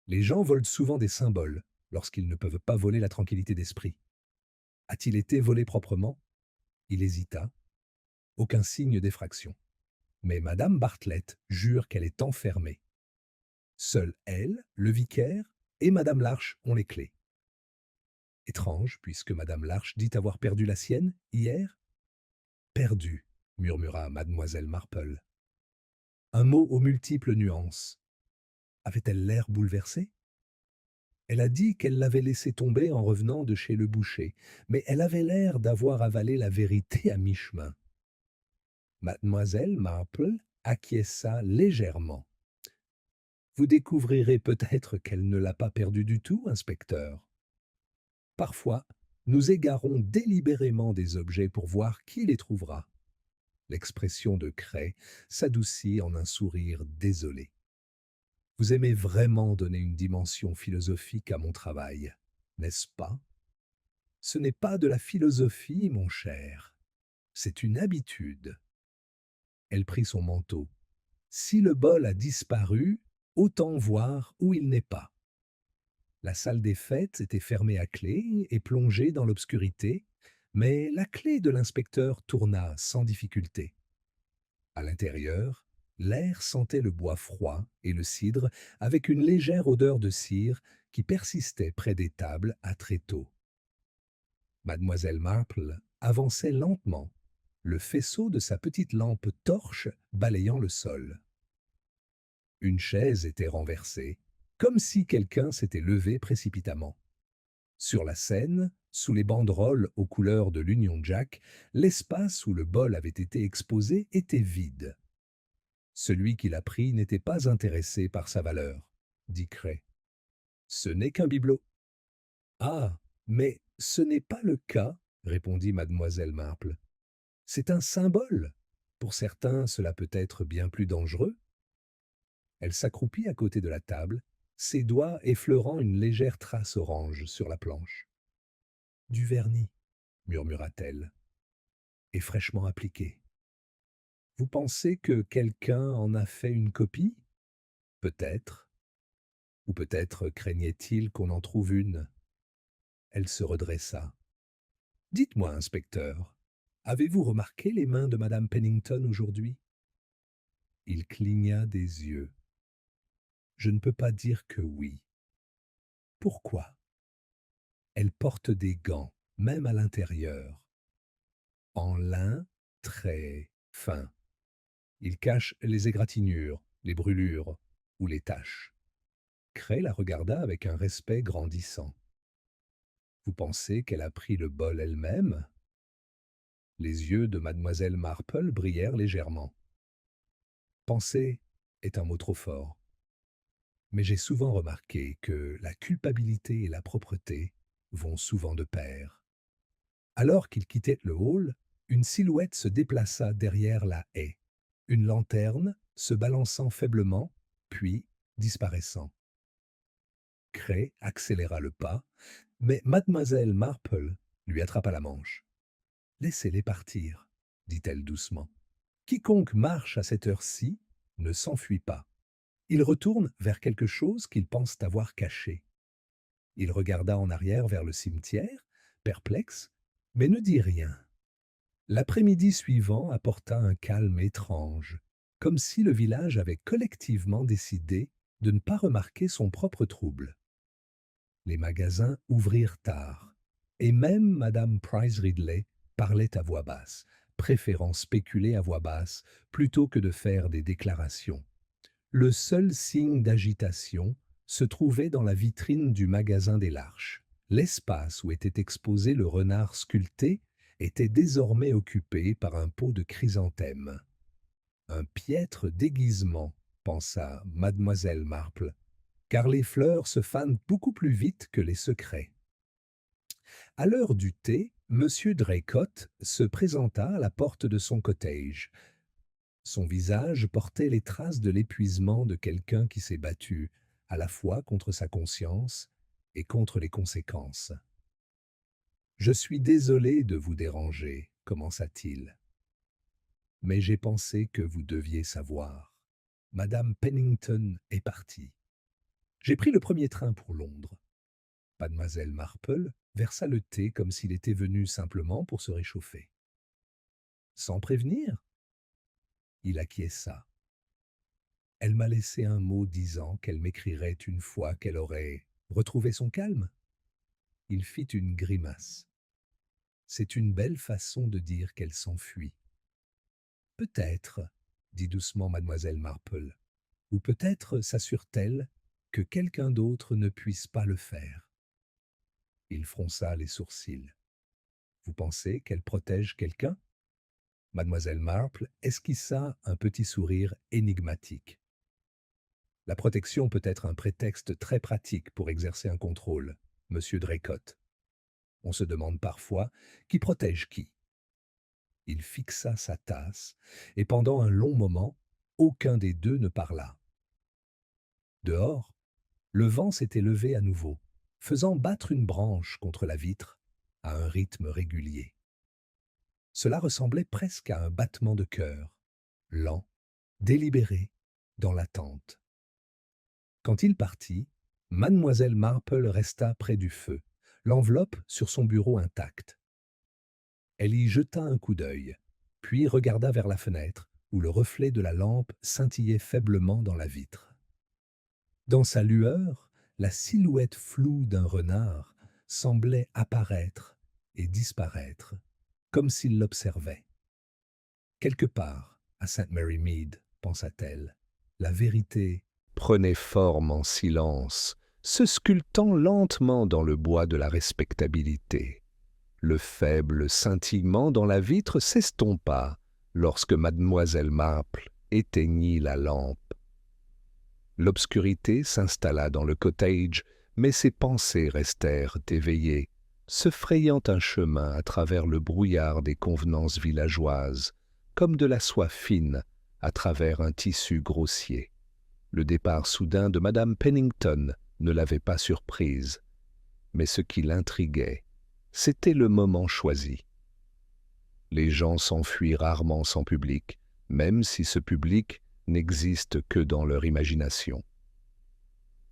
Les gens volent souvent des symboles lorsqu'ils ne peuvent pas voler la tranquillité d'esprit. A-t-il été volé proprement? Il hésita. Aucun signe d'effraction. Mais Madame Bartlett jure qu'elle est enfermée. Seule elle, le vicaire et Madame Larche ont les clés. Étrange, puisque Madame Larche dit avoir perdu la sienne hier. Perdue, murmura Mademoiselle Marple. Un mot aux multiples nuances. Avait-elle l'air bouleversée? Elle a dit qu'elle l'avait laissé tomber en revenant de chez le boucher, mais elle avait l'air d'avoir avalé la vérité à mi-chemin. Mademoiselle Marple acquiesça légèrement. Vous découvrirez peut-être qu'elle ne l'a pas perdu du tout, inspecteur. Parfois, nous égarons délibérément des objets pour voir qui les trouvera. L'expression de Cray s'adoucit en un sourire désolé. Vous aimez vraiment donner une dimension philosophique à mon travail, n'est-ce pas? Ce n'est pas de la philosophie, mon cher. C'est une habitude. Elle prit son manteau. Si le bol a disparu, autant voir où il n'est pas. La salle des fêtes était fermée à clé et plongée dans l'obscurité, mais la clé de l'inspecteur tourna sans difficulté. À l'intérieur, l'air sentait le bois froid et le cidre avec une légère odeur de cire qui persistait près des tables à tréteaux. Mademoiselle Marple avançait lentement, le faisceau de sa petite lampe torche balayant le sol. Une chaise était renversée, comme si quelqu'un s'était levé précipitamment. Sur la scène, sous les banderoles aux couleurs de l'Union Jack, l'espace où le bol avait été exposé était vide. Celui qui l'a pris n'était pas intéressé par sa valeur, dit Cray. Ce n'est qu'un bibelot. Ah, mais ce n'est pas le cas, répondit mademoiselle Marple. C'est un symbole. Pour certains, cela peut être bien plus dangereux. Elle s'accroupit à côté de la table, ses doigts effleurant une légère trace orange sur la planche. Du vernis, murmura-t-elle, et fraîchement appliqué. Vous pensez que quelqu'un en a fait une copie? Peut-être. Ou peut-être craignait-il qu'on en trouve une. Elle se redressa. Dites-moi, inspecteur, avez-vous remarqué les mains de madame Pennington aujourd'hui? Il cligna des yeux. Je ne peux pas dire que oui. Pourquoi? Elle porte des gants, même à l'intérieur. En lin très fin. Ils cachent les égratignures, les brûlures ou les taches. Cray la regarda avec un respect grandissant. Vous pensez qu'elle a pris le bol elle-même? Les yeux de mademoiselle Marple brillèrent légèrement. Penser est un mot trop fort. Mais j'ai souvent remarqué que la culpabilité et la propreté vont souvent de pair. Alors qu'il quittait le hall, une silhouette se déplaça derrière la haie, une lanterne se balançant faiblement, puis disparaissant. Cray accéléra le pas, mais mademoiselle Marple lui attrapa la manche. Laissez-les partir, dit-elle doucement. Quiconque marche à cette heure-ci ne s'enfuit pas. Il retourne vers quelque chose qu'il pense avoir caché. Il regarda en arrière vers le cimetière, perplexe, mais ne dit rien. L'après-midi suivant apporta un calme étrange, comme si le village avait collectivement décidé de ne pas remarquer son propre trouble. Les magasins ouvrirent tard, et même Madame Price Ridley parlait à voix basse, préférant spéculer à voix basse plutôt que de faire des déclarations. Le seul signe d'agitation se trouvait dans la vitrine du magasin des Larches. L'espace où était exposé le renard sculpté était désormais occupé par un pot de chrysanthème. Un piètre déguisement, pensa mademoiselle Marple. car les fleurs se fanent beaucoup plus vite que les secrets. À l'heure du thé, Monsieur Draycott se présenta à la porte de son cottage. Son visage portait les traces de l'épuisement de quelqu'un qui s'est battu, à la fois contre sa conscience et contre les conséquences. « Je suis désolé de vous déranger, commença-t-il. Mais j'ai pensé que vous deviez savoir. Madame Pennington est partie. J'ai pris le premier train pour Londres. » Mademoiselle Marple versa le thé comme s'il était venu simplement pour se réchauffer. « Sans prévenir ?» Il acquiesça. Elle m'a laissé un mot disant qu'elle m'écrirait une fois qu'elle aurait retrouvé son calme. Il fit une grimace. C'est une belle façon de dire qu'elle s'enfuit. Peut-être, dit doucement mademoiselle Marple, ou peut-être s'assure-t-elle que quelqu'un d'autre ne puisse pas le faire. Il fronça les sourcils. Vous pensez qu'elle protège quelqu'un? Mademoiselle Marple esquissa un petit sourire énigmatique. La protection peut être un prétexte très pratique pour exercer un contrôle, monsieur Draycott. On se demande parfois qui protège qui. Il fixa sa tasse, et pendant un long moment, aucun des deux ne parla. Dehors, le vent s'était levé à nouveau, faisant battre une branche contre la vitre à un rythme régulier. Cela ressemblait presque à un battement de cœur, lent, délibéré, dans l'attente. Quand il partit, mademoiselle Marple resta près du feu, l'enveloppe sur son bureau intacte. Elle y jeta un coup d'œil, puis regarda vers la fenêtre, où le reflet de la lampe scintillait faiblement dans la vitre. Dans sa lueur, la silhouette floue d'un renard semblait apparaître et disparaître, comme s'il l'observait. Quelque part, à St. Mary Mead, pensa-t-elle, la vérité prenait forme en silence, se sculptant lentement dans le bois de la respectabilité. Le faible scintillement dans la vitre s'estompa lorsque mademoiselle Marple éteignit la lampe. L'obscurité s'installa dans le cottage, mais ses pensées restèrent éveillées, se frayant un chemin à travers le brouillard des convenances villageoises, comme de la soie fine à travers un tissu grossier. Le départ soudain de madame Pennington ne l'avait pas surprise, mais ce qui l'intriguait, c'était le moment choisi. Les gens s'enfuient rarement sans public, même si ce public n'existe que dans leur imagination.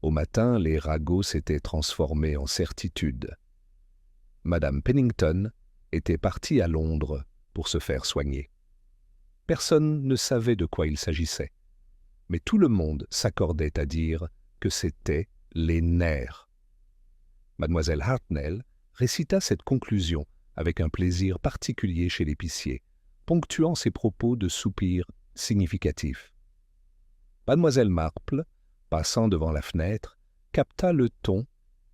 Au matin, les ragots s'étaient transformés en certitude. Madame Pennington était partie à Londres pour se faire soigner. Personne ne savait de quoi il s'agissait, mais tout le monde s'accordait à dire que c'était les nerfs. Mademoiselle Hartnell récita cette conclusion avec un plaisir particulier chez l'épicier, ponctuant ses propos de soupirs significatifs. Mademoiselle Marple, passant devant la fenêtre, capta le ton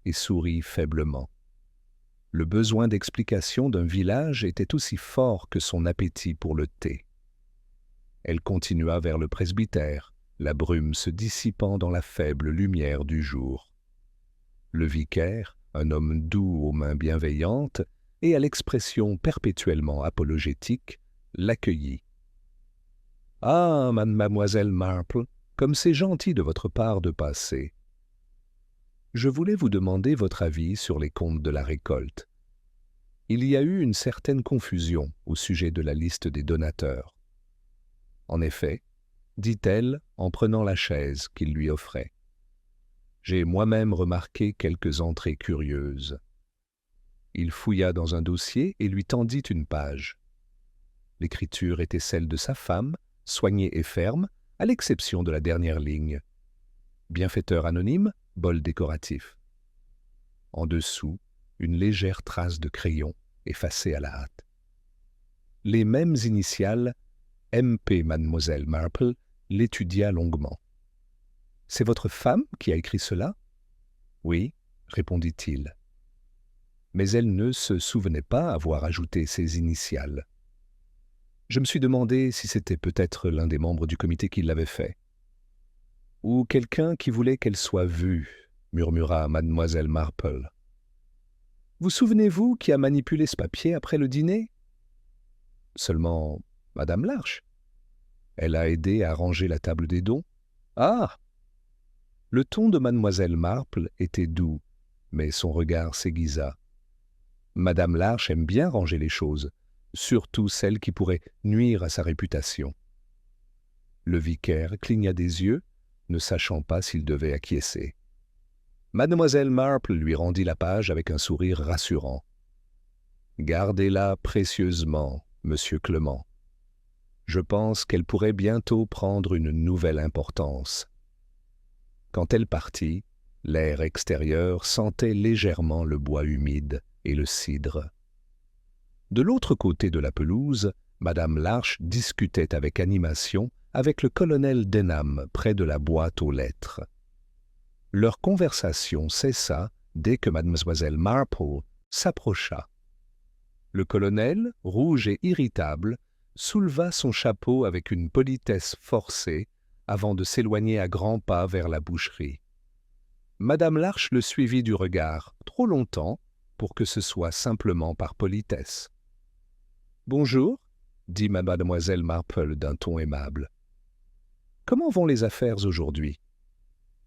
et sourit faiblement. Le besoin d'explication d'un village était aussi fort que son appétit pour le thé. Elle continua vers le presbytère, la brume se dissipant dans la faible lumière du jour. Le vicaire, un homme doux aux mains bienveillantes et à l'expression perpétuellement apologétique, l'accueillit. « Ah, mademoiselle Marple, comme c'est gentil de votre part de passer. Je voulais vous demander votre avis sur les comptes de la récolte. Il y a eu une certaine confusion au sujet de la liste des donateurs. En effet, dit-elle en prenant la chaise qu'il lui offrait. J'ai moi-même remarqué quelques entrées curieuses. Il fouilla dans un dossier et lui tendit une page. L'écriture était celle de sa femme, soignée et ferme, à l'exception de la dernière ligne. Bienfaiteur anonyme, bol décoratif. En dessous, une légère trace de crayon, effacée à la hâte. Les mêmes initiales, MP Mademoiselle Marple, l'étudia longuement. « C'est votre femme qui a écrit cela ?»« Oui, répondit-il. Mais elle ne se souvenait pas avoir ajouté ses initiales. Je me suis demandé si c'était peut-être l'un des membres du comité qui l'avait fait. Ou quelqu'un qui voulait qu'elle soit vue, murmura mademoiselle Marple. Vous souvenez-vous qui a manipulé ce papier après le dîner? Seulement madame Larche. Elle a aidé à ranger la table des dons. Ah! Le ton de mademoiselle Marple était doux, mais son regard s'aiguisa. Madame Larche aime bien ranger les choses, surtout celles qui pourraient nuire à sa réputation. Le vicaire cligna des yeux, ne sachant pas s'il devait acquiescer. Mademoiselle Marple lui rendit la page avec un sourire rassurant. « Gardez-la précieusement, monsieur Clement. Je pense qu'elle pourrait bientôt prendre une nouvelle importance. » Quand elle partit, l'air extérieur sentait légèrement le bois humide et le cidre. De l'autre côté de la pelouse, madame Larche discutait avec animation avec le colonel Denham près de la boîte aux lettres. Leur conversation cessa dès que mademoiselle Marple s'approcha. Le colonel, rouge et irritable, souleva son chapeau avec une politesse forcée avant de s'éloigner à grands pas vers la boucherie. Madame Larche le suivit du regard, trop longtemps pour que ce soit simplement par politesse. « Bonjour, » dit mademoiselle Marple d'un ton aimable. « Comment vont les affaires aujourd'hui ?»«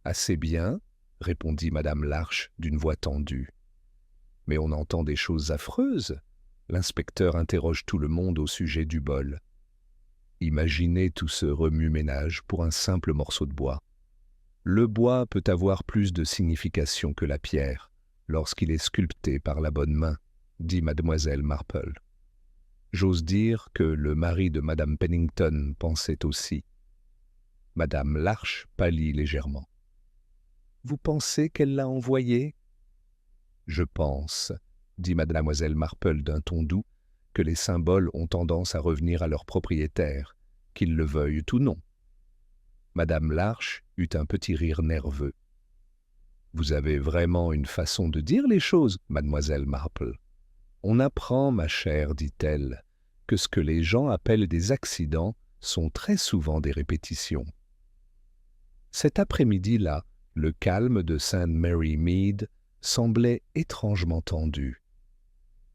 Assez bien, » répondit madame Larche d'une voix tendue. « Mais on entend des choses affreuses. L'inspecteur interroge tout le monde au sujet du bol. Imaginez tout ce remue-ménage pour un simple morceau de bois. Le bois peut avoir plus de signification que la pierre lorsqu'il est sculpté par la bonne main, dit mademoiselle Marple. J'ose dire que le mari de madame Pennington pensait aussi. Madame Larche pâlit légèrement. « Vous pensez qu'elle l'a envoyé ?»« Je pense, » dit mademoiselle Marple d'un ton doux, que les symboles ont tendance à revenir à leur propriétaire, qu'ils le veuillent ou non. Madame Larche eut un petit rire nerveux. « Vous avez vraiment une façon de dire les choses, mademoiselle Marple. On apprend, ma chère, dit-elle, que ce que les gens appellent des accidents sont très souvent des répétitions. » Cet après-midi-là, le calme de St. Mary Mead semblait étrangement tendu.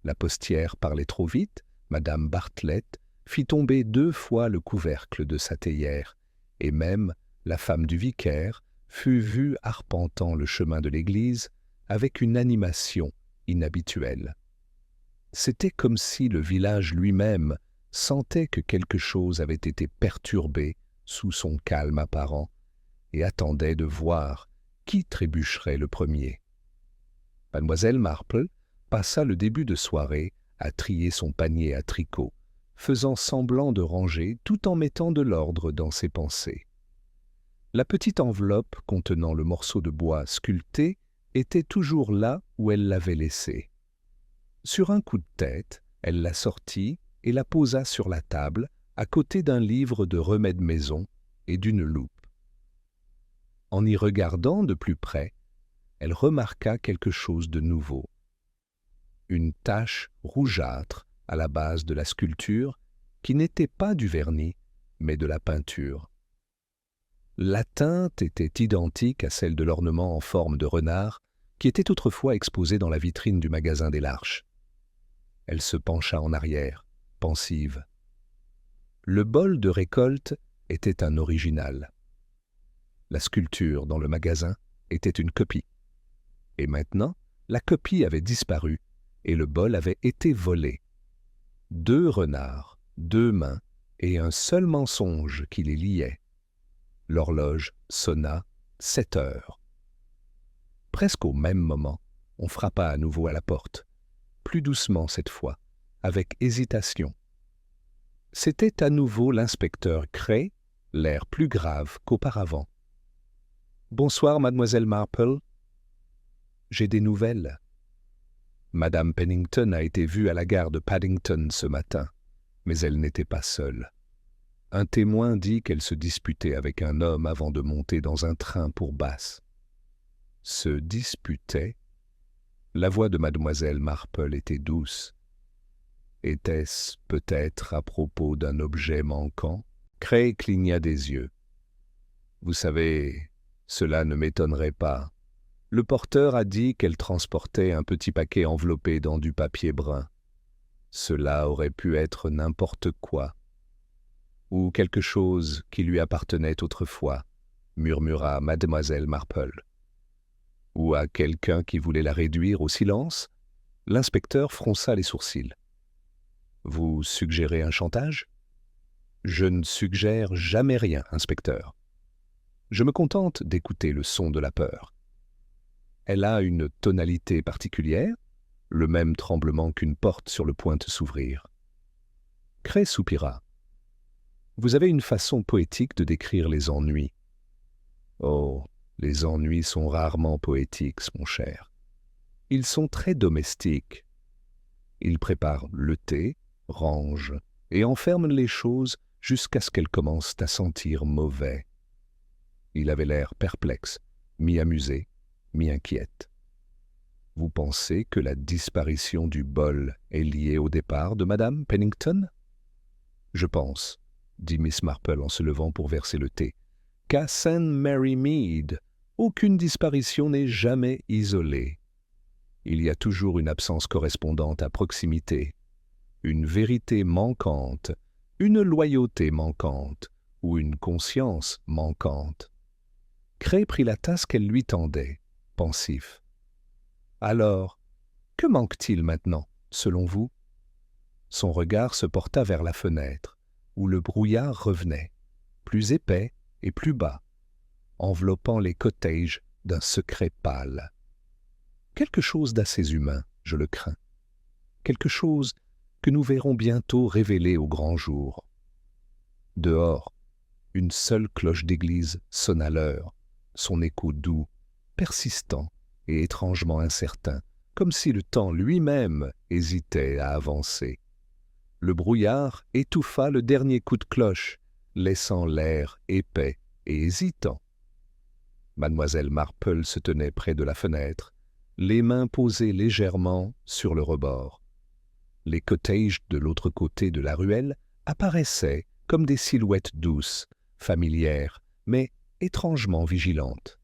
La postière parlait trop vite, madame Bartlett fit tomber 2 fois le couvercle de sa théière, et même la femme du vicaire fut vue arpentant le chemin de l'église avec une animation inhabituelle. C'était comme si le village lui-même sentait que quelque chose avait été perturbé sous son calme apparent et attendait de voir qui trébucherait le premier. Mademoiselle Marple passa le début de soirée à trier son panier à tricot, faisant semblant de ranger tout en mettant de l'ordre dans ses pensées. La petite enveloppe contenant le morceau de bois sculpté était toujours là où elle l'avait laissé. Sur un coup de tête, elle la sortit et la posa sur la table à côté d'un livre de remèdes maison et d'une loupe. En y regardant de plus près, elle remarqua quelque chose de nouveau. Une tache rougeâtre à la base de la sculpture qui n'était pas du vernis, mais de la peinture. La teinte était identique à celle de l'ornement en forme de renard qui était autrefois exposé dans la vitrine du magasin des Larches. Elle se pencha en arrière, pensive. Le bol de récolte était un original. La sculpture dans le magasin était une copie. Et maintenant, la copie avait disparu et le bol avait été volé. 2 renards, 2 mains et un seul mensonge qui les liait. L'horloge sonna 7 heures. Presque au même moment, on frappa à nouveau à la porte, plus doucement cette fois, avec hésitation. C'était à nouveau l'inspecteur Cray, l'air plus grave qu'auparavant. « Bonsoir, mademoiselle Marple. »« J'ai des nouvelles. » Madame Pennington a été vue à la gare de Paddington ce matin, mais elle n'était pas seule. Un témoin dit qu'elle se disputait avec un homme avant de monter dans un train pour Bath. Se disputait? La voix de mademoiselle Marple était douce. Était-ce peut-être à propos d'un objet manquant? Cray cligna des yeux. Vous savez, Cela ne m'étonnerait pas. Le porteur a dit qu'elle transportait un petit paquet enveloppé dans du papier brun. Cela aurait pu être n'importe quoi. Ou quelque chose qui lui appartenait autrefois, murmura mademoiselle Marple. Ou à quelqu'un qui voulait la réduire au silence? L'inspecteur fronça les sourcils. Vous suggérez un chantage? Je ne suggère jamais rien, inspecteur. Je me contente d'écouter le son de la peur. Elle a une tonalité particulière, le même tremblement qu'une porte sur le point de s'ouvrir. Cray soupira. Vous avez une façon poétique de décrire les ennuis. Oh, les ennuis sont rarement poétiques, mon cher. Ils sont très domestiques. Ils préparent le thé, rangent et enferment les choses jusqu'à ce qu'elles commencent à sentir mauvais. Il avait l'air perplexe, mi-amusé, mi-inquiète. Vous pensez que la disparition du bol est liée au départ de Madame Pennington? Je pense, dit Miss Marple en se levant pour verser le thé, qu'à St. Mary Mead, aucune disparition n'est jamais isolée. Il y a toujours une absence correspondante à proximité, une vérité manquante, une loyauté manquante ou une conscience manquante. Cray prit la tasse qu'elle lui tendait, pensif. Alors, que manque-t-il maintenant, selon vous? Son regard se porta vers la fenêtre, où le brouillard revenait, plus épais et plus bas, enveloppant les cottages d'un secret pâle. Quelque chose d'assez humain, je le crains. Quelque chose que nous verrons bientôt révélé au grand jour. Dehors, une seule cloche d'église sonna l'heure, son écho doux, persistant et étrangement incertain, comme si le temps lui-même hésitait à avancer. Le brouillard étouffa le dernier coup de cloche, laissant l'air épais et hésitant. Mademoiselle Marple se tenait près de la fenêtre, les mains posées légèrement sur le rebord. Les cottages de l'autre côté de la ruelle apparaissaient comme des silhouettes douces, familières, mais étrangement vigilantes.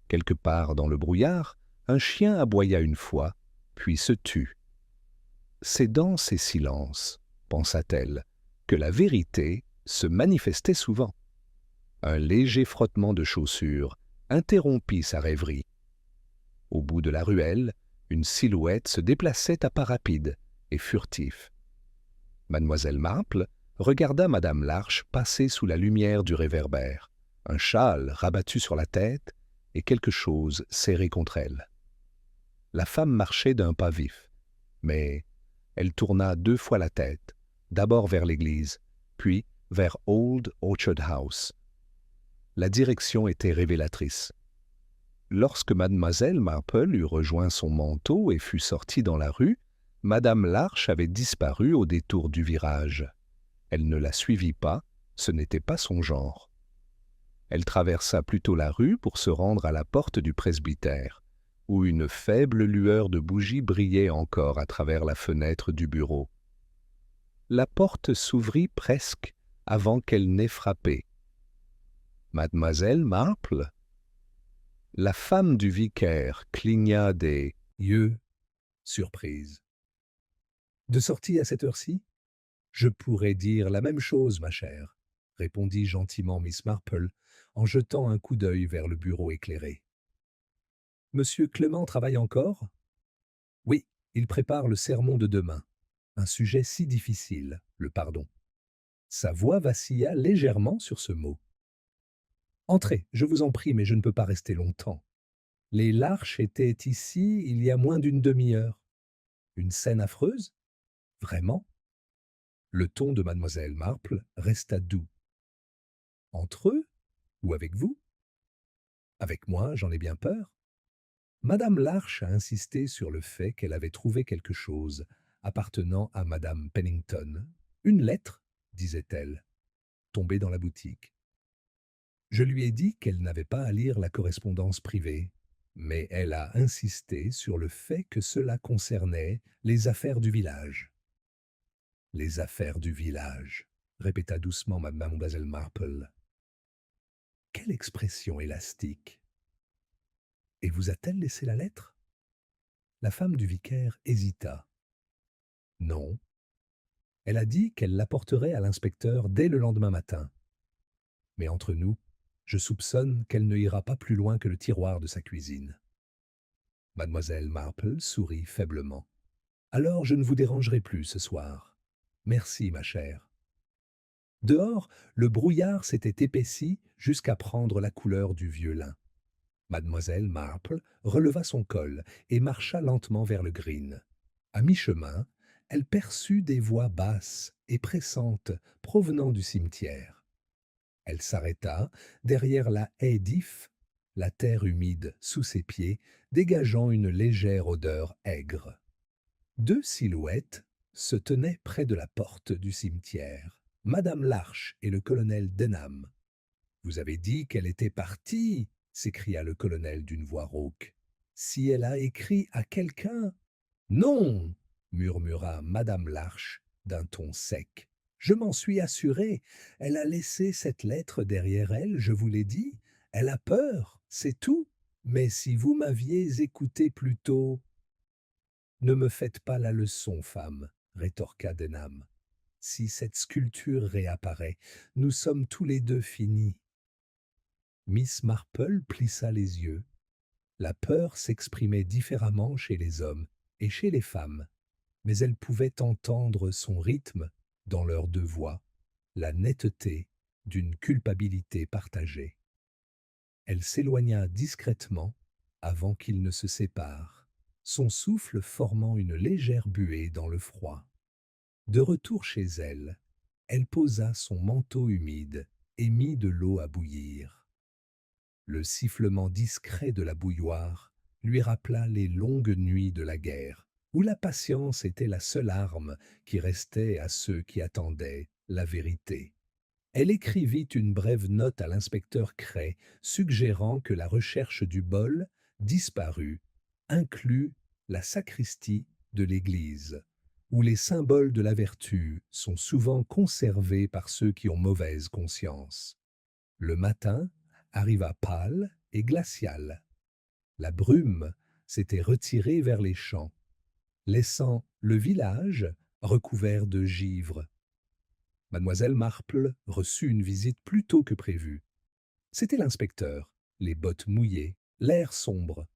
Quelque part dans le brouillard, un chien aboya une fois, puis se tut. C'est dans ces silences, pensa-t-elle, que la vérité se manifestait souvent. Un léger frottement de chaussures interrompit sa rêverie. Au bout de la ruelle, une silhouette se déplaçait à pas rapides et furtifs. Mademoiselle Marple regarda Madame Larche passer sous la lumière du réverbère, un châle rabattu sur la tête et quelque chose serré contre elle. La femme marchait d'un pas vif, mais elle tourna 2 fois la tête, d'abord vers l'église, puis vers Old Orchard House. La direction était révélatrice. Lorsque mademoiselle Marple eut rejoint son manteau et fut sortie dans la rue, Madame Larche avait disparu au détour du virage. Elle ne la suivit pas, ce n'était pas son genre. Elle traversa plutôt la rue pour se rendre à la porte du presbytère, où une faible lueur de bougie brillait encore à travers la fenêtre du bureau. La porte s'ouvrit presque avant qu'elle n'ait frappé. « Mademoiselle Marple ?» La femme du vicaire cligna des yeux, surprise. « De sortie à cette heure-ci? Je pourrais dire la même chose, ma chère, » répondit gentiment Miss Marple, en jetant un coup d'œil vers le bureau éclairé. « Monsieur Clément travaille encore? »« Oui, il prépare le sermon de demain. Un sujet si difficile, le pardon. » Sa voix vacilla légèrement sur ce mot. « Entrez, je vous en prie, mais je ne peux pas rester longtemps. Les Larches étaient ici il y a moins d'une demi-heure. Une scène affreuse? Vraiment? » Le ton de mademoiselle Marple resta doux. « Entre eux? Ou avec vous? »« Avec moi, j'en ai bien peur. » Madame Larche a insisté sur le fait qu'elle avait trouvé quelque chose appartenant à Madame Pennington. « Une lettre, disait-elle, tombée dans la boutique. Je lui ai dit qu'elle n'avait pas à lire la correspondance privée, mais elle a insisté sur le fait que cela concernait les affaires du village. »« Les affaires du village, » répéta doucement mademoiselle Marple. « quelle expression élastique! Et vous a-t-elle laissé la lettre? La femme du vicaire hésita. Non, elle a dit qu'elle l'apporterait à l'inspecteur dès le lendemain matin. Mais entre nous, je soupçonne qu'elle ne ira pas plus loin que le tiroir de sa cuisine. Mademoiselle Marple sourit faiblement. Alors je ne vous dérangerai plus ce soir. Merci, ma chère. Dehors, le brouillard s'était épaissi jusqu'à prendre la couleur du vieux lin. Mademoiselle Marple releva son col et marcha lentement vers le green. À mi-chemin, elle perçut des voix basses et pressantes provenant du cimetière. Elle s'arrêta derrière la haie d'ifs, la terre humide sous ses pieds, dégageant une légère odeur aigre. Deux silhouettes se tenaient près de la porte du cimetière. Madame Larche et le colonel Denham. Vous avez dit qu'elle était partie, s'écria le colonel d'une voix rauque. Si elle a écrit à quelqu'un. Non, murmura Madame Larche d'un ton sec. Je m'en suis assuré. Elle a laissé cette lettre derrière elle, je vous l'ai dit. Elle a peur, c'est tout. Mais si vous m'aviez écouté plus tôt. Ne me faites pas la leçon, femme, rétorqua Denham. Si cette sculpture réapparaît, nous sommes tous les deux finis. Miss Marple plissa les yeux. La peur s'exprimait différemment chez les hommes et chez les femmes, mais elle pouvait entendre son rythme dans leurs deux voix, la netteté d'une culpabilité partagée. Elle s'éloigna discrètement avant qu'ils ne se séparent, son souffle formant une légère buée dans le froid. De retour chez elle, elle posa son manteau humide et mit de l'eau à bouillir. Le sifflement discret de la bouilloire lui rappela les longues nuits de la guerre, où la patience était la seule arme qui restait à ceux qui attendaient la vérité. Elle écrivit une brève note à l'inspecteur Cray, suggérant que la recherche du bol, disparu, inclut la sacristie de l'église, où les symboles de la vertu sont souvent conservés par ceux qui ont mauvaise conscience. Le matin arriva pâle et glacial. La brume s'était retirée vers les champs, laissant le village recouvert de givre. Mademoiselle Marple reçut une visite plus tôt que prévu. C'était l'inspecteur, les bottes mouillées, l'air sombre.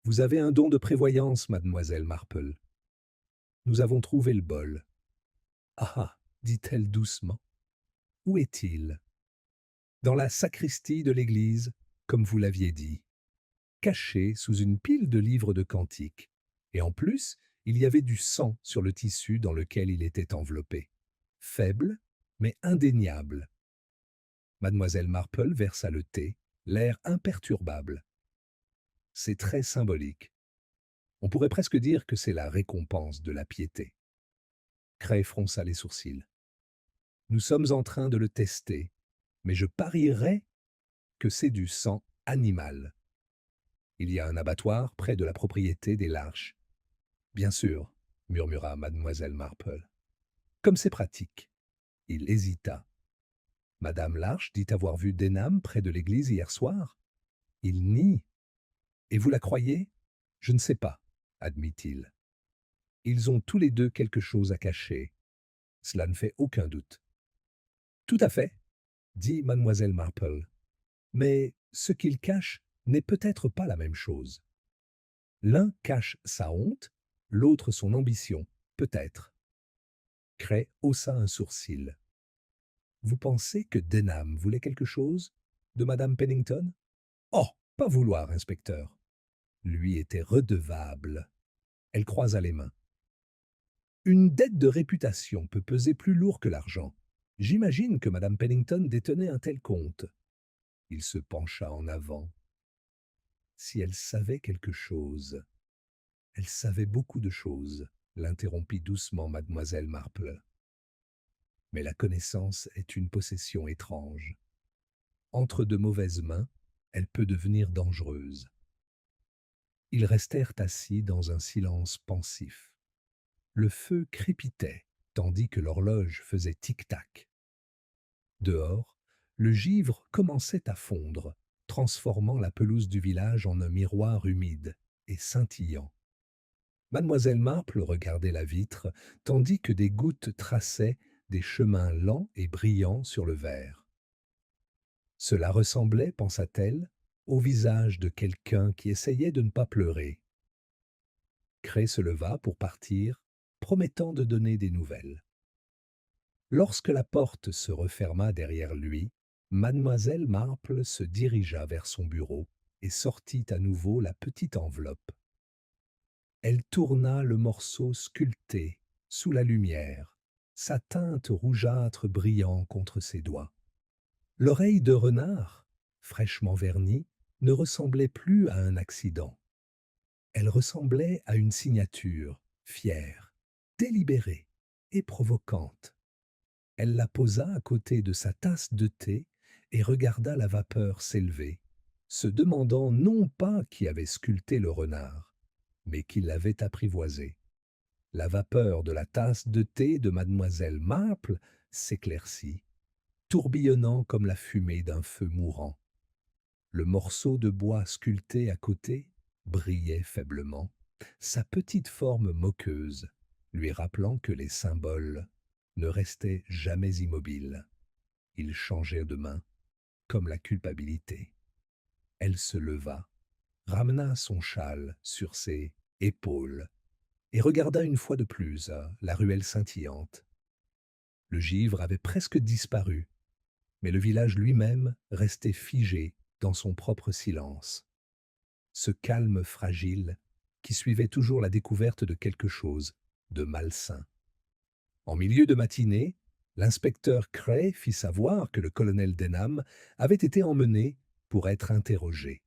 Vous avez un don de prévoyance, mademoiselle Marple. Nous avons trouvé le bol. Ah ah, dit-elle doucement. Où est-il? Dans la sacristie de l'église, comme vous l'aviez dit, caché sous une pile de livres de cantiques. Et en plus, il y avait du sang sur le tissu dans lequel il était enveloppé. Faible, mais indéniable. Mademoiselle Marple versa le thé, l'air imperturbable. C'est très symbolique. On pourrait presque dire que c'est la récompense de la piété. Cray fronça les sourcils. Nous sommes en train de le tester, mais je parierais que c'est du sang animal. Il y a un abattoir près de la propriété des Larches. Bien sûr, murmura mademoiselle Marple. Comme c'est pratique. Il hésita. Madame Larche dit avoir vu Denham près de l'église hier soir. Il nie. Et vous la croyez? Je ne sais pas, admit-il. Ils ont tous les deux quelque chose à cacher. Cela ne fait aucun doute. Tout à fait, dit mademoiselle Marple. Mais ce qu'ils cachent n'est peut-être pas la même chose. L'un cache sa honte, l'autre son ambition, peut-être. Cray haussa un sourcil. Vous pensez que Denham voulait quelque chose de madame Pennington? Oh, pas vouloir, inspecteur. Lui était redevable. Elle croisa les mains. Une dette de réputation peut peser plus lourd que l'argent. J'imagine que madame Pennington détenait un tel compte. Il se pencha en avant. Si elle savait quelque chose. Elle savait beaucoup de choses, l'interrompit doucement mademoiselle Marple. Mais la connaissance est une possession étrange. Entre de mauvaises mains, elle peut devenir dangereuse. Ils restèrent assis dans un silence pensif. Le feu crépitait, tandis que l'horloge faisait tic-tac. Dehors, Le givre commençait à fondre, transformant la pelouse du village en un miroir humide et scintillant. Mademoiselle Marple regardait la vitre, tandis que des gouttes traçaient des chemins lents et brillants sur le verre. Cela ressemblait, pensa-t-elle, au visage de quelqu'un qui essayait de ne pas pleurer. Cray se leva pour partir, promettant de donner des nouvelles. Lorsque la porte se referma derrière lui, mademoiselle Marple se dirigea vers son bureau et sortit à nouveau la petite enveloppe. Elle tourna le morceau sculpté sous la lumière, sa teinte rougeâtre brillant contre ses doigts. L'oreille de renard, fraîchement vernie, ne ressemblait plus à un accident. Elle ressemblait à une signature, fière, délibérée et provocante. Elle la posa à côté de sa tasse de thé et regarda la vapeur s'élever, se demandant non pas qui avait sculpté le renard, mais qui l'avait apprivoisé. La vapeur de la tasse de thé de mademoiselle Marple s'éclaircit, tourbillonnant comme la fumée d'un feu mourant. Le morceau de bois sculpté à côté brillait faiblement, sa petite forme moqueuse, lui rappelant que les symboles ne restaient jamais immobiles. Ils changeaient de main, comme la culpabilité. Elle se leva, ramena son châle sur ses épaules et regarda une fois de plus la ruelle scintillante. Le givre avait presque disparu, mais le village lui-même restait figé dans son propre silence. Ce calme fragile qui suivait toujours la découverte de quelque chose de malsain. En milieu de matinée, l'inspecteur Cray fit savoir que le colonel Denham avait été emmené pour être interrogé.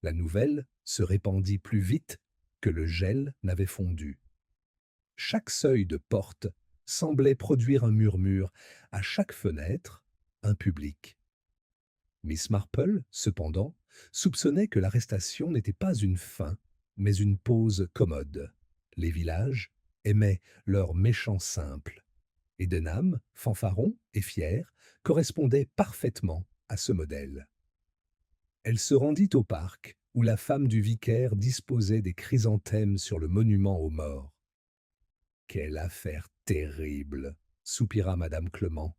La nouvelle se répandit plus vite que le gel n'avait fondu. Chaque seuil de porte semblait produire un murmure, à chaque fenêtre, un public. Miss Marple, cependant, soupçonnait que l'arrestation n'était pas une fin, mais une pause commode. Les villages aimaient leurs méchants simples, et Denham, fanfaron et fier, correspondait parfaitement à ce modèle. Elle se rendit au parc, où la femme du vicaire disposait des chrysanthèmes sur le monument aux morts. Quelle affaire terrible, soupira madame Clement.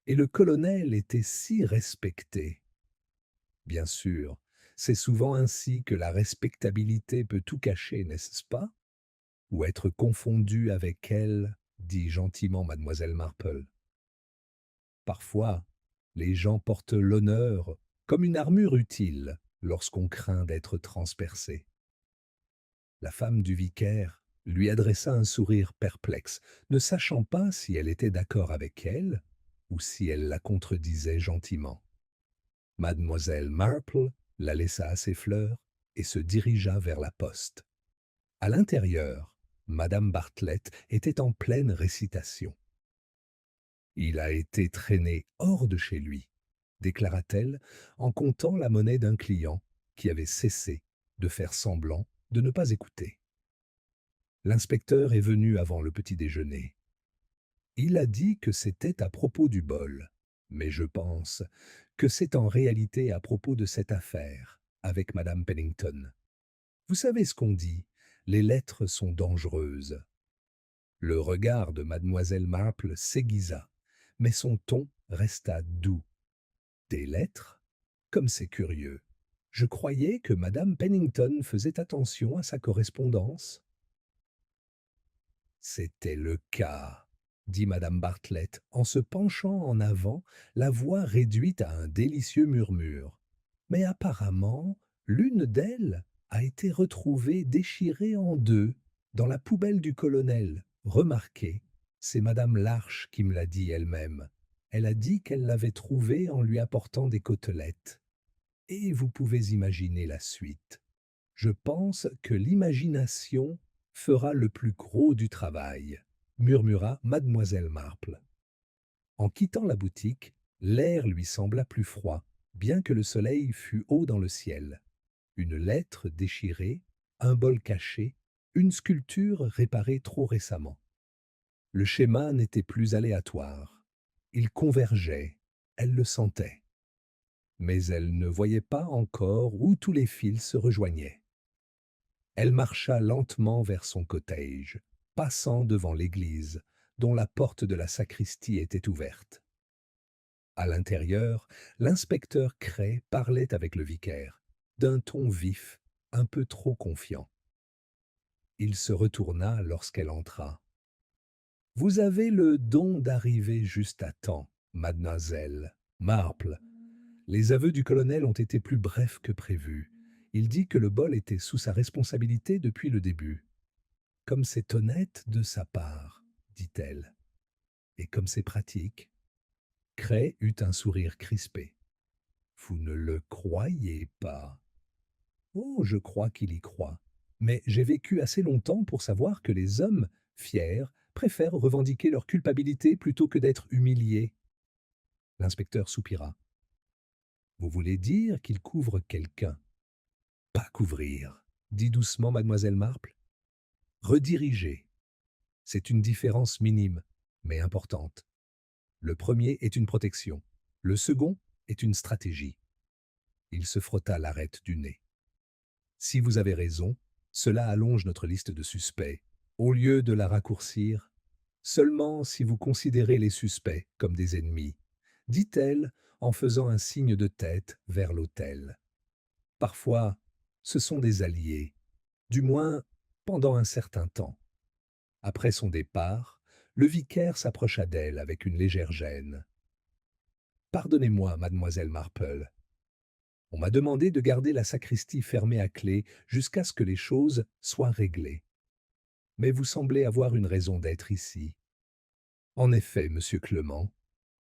Et le colonel était si respecté. Bien sûr, c'est souvent ainsi que la respectabilité peut tout cacher, n'est-ce pas? Ou être confondue avec elle, dit gentiment mademoiselle Marple. Parfois, les gens portent l'honneur comme une armure utile lorsqu'on craint d'être transpercé. La femme du vicaire lui adressa un sourire perplexe, ne sachant pas si elle était d'accord avec elle ou si elle la contredisait gentiment. Mademoiselle Marple la laissa à ses fleurs et se dirigea vers la poste. À l'intérieur, madame Bartlett était en pleine récitation. Il a été traîné hors de chez lui, déclara-t-elle en comptant la monnaie d'un client qui avait cessé de faire semblant de ne pas écouter. L'inspecteur est venu avant le petit déjeuner. Il a dit que c'était à propos du bol, mais je pense que c'est en réalité à propos de cette affaire avec madame Pennington. Vous savez ce qu'on dit, les lettres sont dangereuses. Le regard de mademoiselle Marple s'aiguisa, mais son ton resta doux. Des lettres? Comme c'est curieux. Je croyais que madame Pennington faisait attention à sa correspondance. C'était le cas, dit madame Bartlett, en se penchant en avant, la voix réduite à un délicieux murmure. Mais apparemment, l'une d'elles a été retrouvée déchirée en deux dans la poubelle du colonel. Remarquez, c'est madame Larche qui me l'a dit elle-même. Elle a dit qu'elle l'avait trouvée en lui apportant des côtelettes. Et vous pouvez imaginer la suite. Je pense que l'imagination fera le plus gros du travail, murmura mademoiselle Marple. En quittant la boutique, l'air lui sembla plus froid, bien que le soleil fût haut dans le ciel. Une lettre déchirée, un bol caché, une sculpture réparée trop récemment. Le schéma n'était plus aléatoire. Il convergeait, Elle le sentait, mais elle ne voyait pas encore où tous les fils se rejoignaient. Elle marcha lentement vers son cottage, passant devant l'église, dont la porte de la sacristie était ouverte. À l'intérieur, l'inspecteur Cray parlait avec le vicaire, d'un ton vif, un peu trop confiant. Il se retourna lorsqu'elle entra. « Vous avez le don d'arriver juste à temps, mademoiselle Marple. Les aveux du colonel ont été plus brefs que prévu. Il dit que le bol était sous sa responsabilité depuis le début. Comme c'est honnête de sa part, dit-elle. Et comme c'est pratique. » Cray eut un sourire crispé. Vous ne le croyez pas? Oh, je crois qu'il y croit. Mais j'ai vécu assez longtemps pour savoir que les hommes fiers préfèrent revendiquer leur culpabilité plutôt que d'être humiliés. L'inspecteur soupira. Vous voulez dire qu'il couvre quelqu'un? Pas couvrir, dit doucement mademoiselle Marple. Rediriger. C'est une différence minime, mais importante. Le premier est une protection. Le second est une stratégie. Il se frotta l'arête du nez. Si vous avez raison, cela allonge notre liste de suspects, au lieu de la raccourcir. Seulement si vous considérez les suspects comme des ennemis, dit-elle en faisant un signe de tête vers l'autel. Parfois, ce sont des alliés, du moins pendant un certain temps. Après son départ, le vicaire s'approcha d'elle avec une légère gêne. « Pardonnez-moi, mademoiselle Marple. On m'a demandé de garder la sacristie fermée à clé jusqu'à ce que les choses soient réglées. Mais vous semblez avoir une raison d'être ici. »« En effet, monsieur Clement, »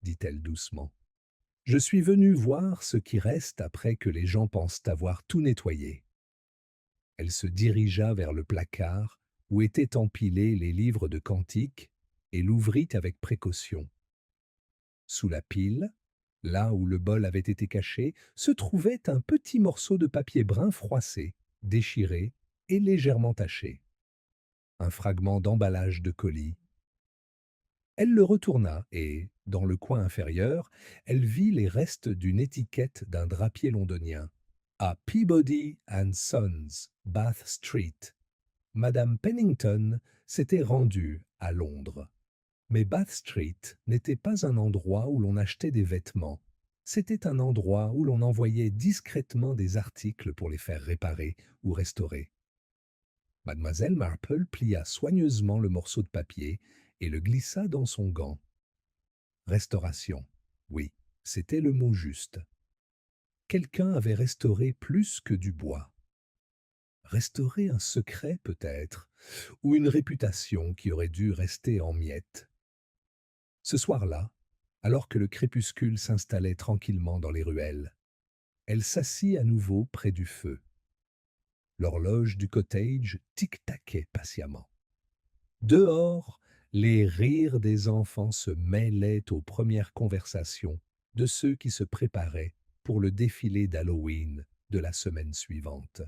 dit-elle doucement. « Je suis venue voir ce qui reste après que les gens pensent avoir tout nettoyé. » Elle se dirigea vers le placard où étaient empilés les livres de cantiques et l'ouvrit avec précaution. Sous la pile, là où le bol avait été caché, se trouvait un petit morceau de papier brun froissé, déchiré et légèrement taché. Un fragment d'emballage de colis. Elle le retourna et, dans le coin inférieur, elle vit les restes d'une étiquette d'un drapier londonien. À Peabody and Sons, Bath Street. Madame Pennington s'était rendue à Londres. Mais Bath Street n'était pas un endroit où l'on achetait des vêtements. C'était un endroit où l'on envoyait discrètement des articles pour les faire réparer ou restaurer. Mademoiselle Marple plia soigneusement le morceau de papier et le glissa dans son gant. Restauration. Oui, c'était le mot juste. Quelqu'un avait restauré plus que du bois. Restaurer un secret peut-être, ou une réputation qui aurait dû rester en miettes. Ce soir-là, alors que le crépuscule s'installait tranquillement dans les ruelles, elle s'assit à nouveau près du feu. L'horloge du cottage tic-taquait patiemment. Dehors, les rires des enfants se mêlaient aux premières conversations de ceux qui se préparaient pour le défilé d'Halloween de la semaine suivante.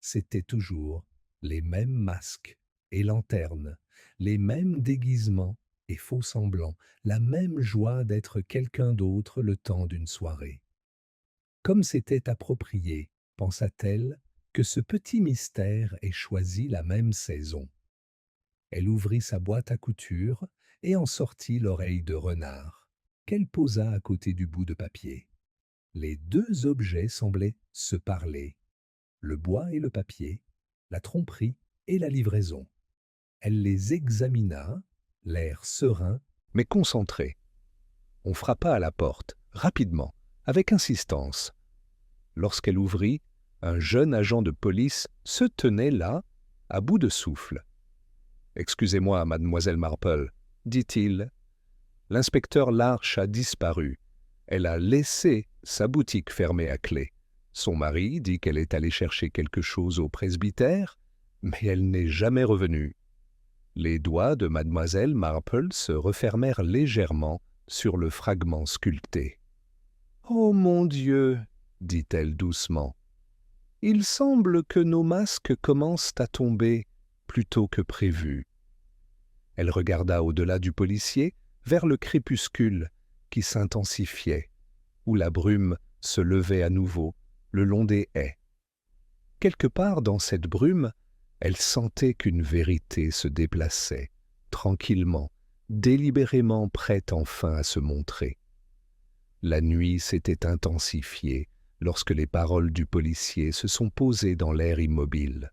C'étaient toujours les mêmes masques et lanternes, les mêmes déguisements et faux-semblants, la même joie d'être quelqu'un d'autre le temps d'une soirée. Comme c'était approprié, pensa-t-elle, que ce petit mystère ait choisi la même saison. Elle ouvrit sa boîte à couture et en sortit l'oreille de renard, qu'elle posa à côté du bout de papier. Les deux objets semblaient se parler, le bois et le papier, la tromperie et la livraison. Elle les examina, l'air serein, mais concentré. On frappa à la porte, rapidement, avec insistance. Lorsqu'elle ouvrit, un jeune agent de police se tenait là, à bout de souffle. « Excusez-moi, mademoiselle Marple, » dit-il. L'inspecteur Larche a disparu. Elle a laissé sa boutique fermée à clé. Son mari dit qu'elle est allée chercher quelque chose au presbytère, mais elle n'est jamais revenue. Les doigts de mademoiselle Marple se refermèrent légèrement sur le fragment sculpté. « Oh mon Dieu !» dit-elle doucement. « Il semble que nos masques commencent à tomber plus tôt que prévu. » Elle regarda au-delà du policier, vers le crépuscule, qui s'intensifiait, où la brume se levait à nouveau le long des haies. Quelque part dans cette brume, elle sentait qu'une vérité se déplaçait, tranquillement, délibérément prête enfin à se montrer. La nuit s'était intensifiée lorsque les paroles du policier se sont posées dans l'air immobile.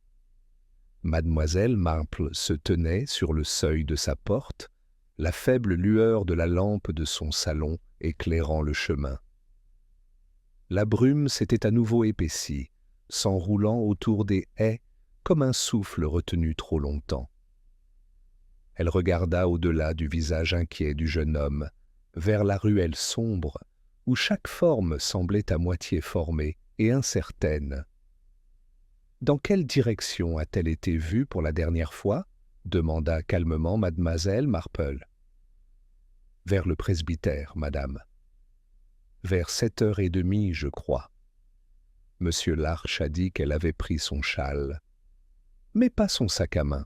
Mademoiselle Marple se tenait sur le seuil de sa porte, la faible lueur de la lampe de son salon éclairant le chemin. La brume s'était à nouveau épaissie, s'enroulant autour des haies comme un souffle retenu trop longtemps. Elle regarda au-delà du visage inquiet du jeune homme, vers la ruelle sombre, où chaque forme semblait à moitié formée et incertaine. « Dans quelle direction a-t-elle été vue pour la dernière fois ?» demanda calmement mademoiselle Marple. « Vers le presbytère, madame. »« Vers 7h30, je crois. » Monsieur Larche a dit qu'elle avait pris son châle, mais pas son sac à main.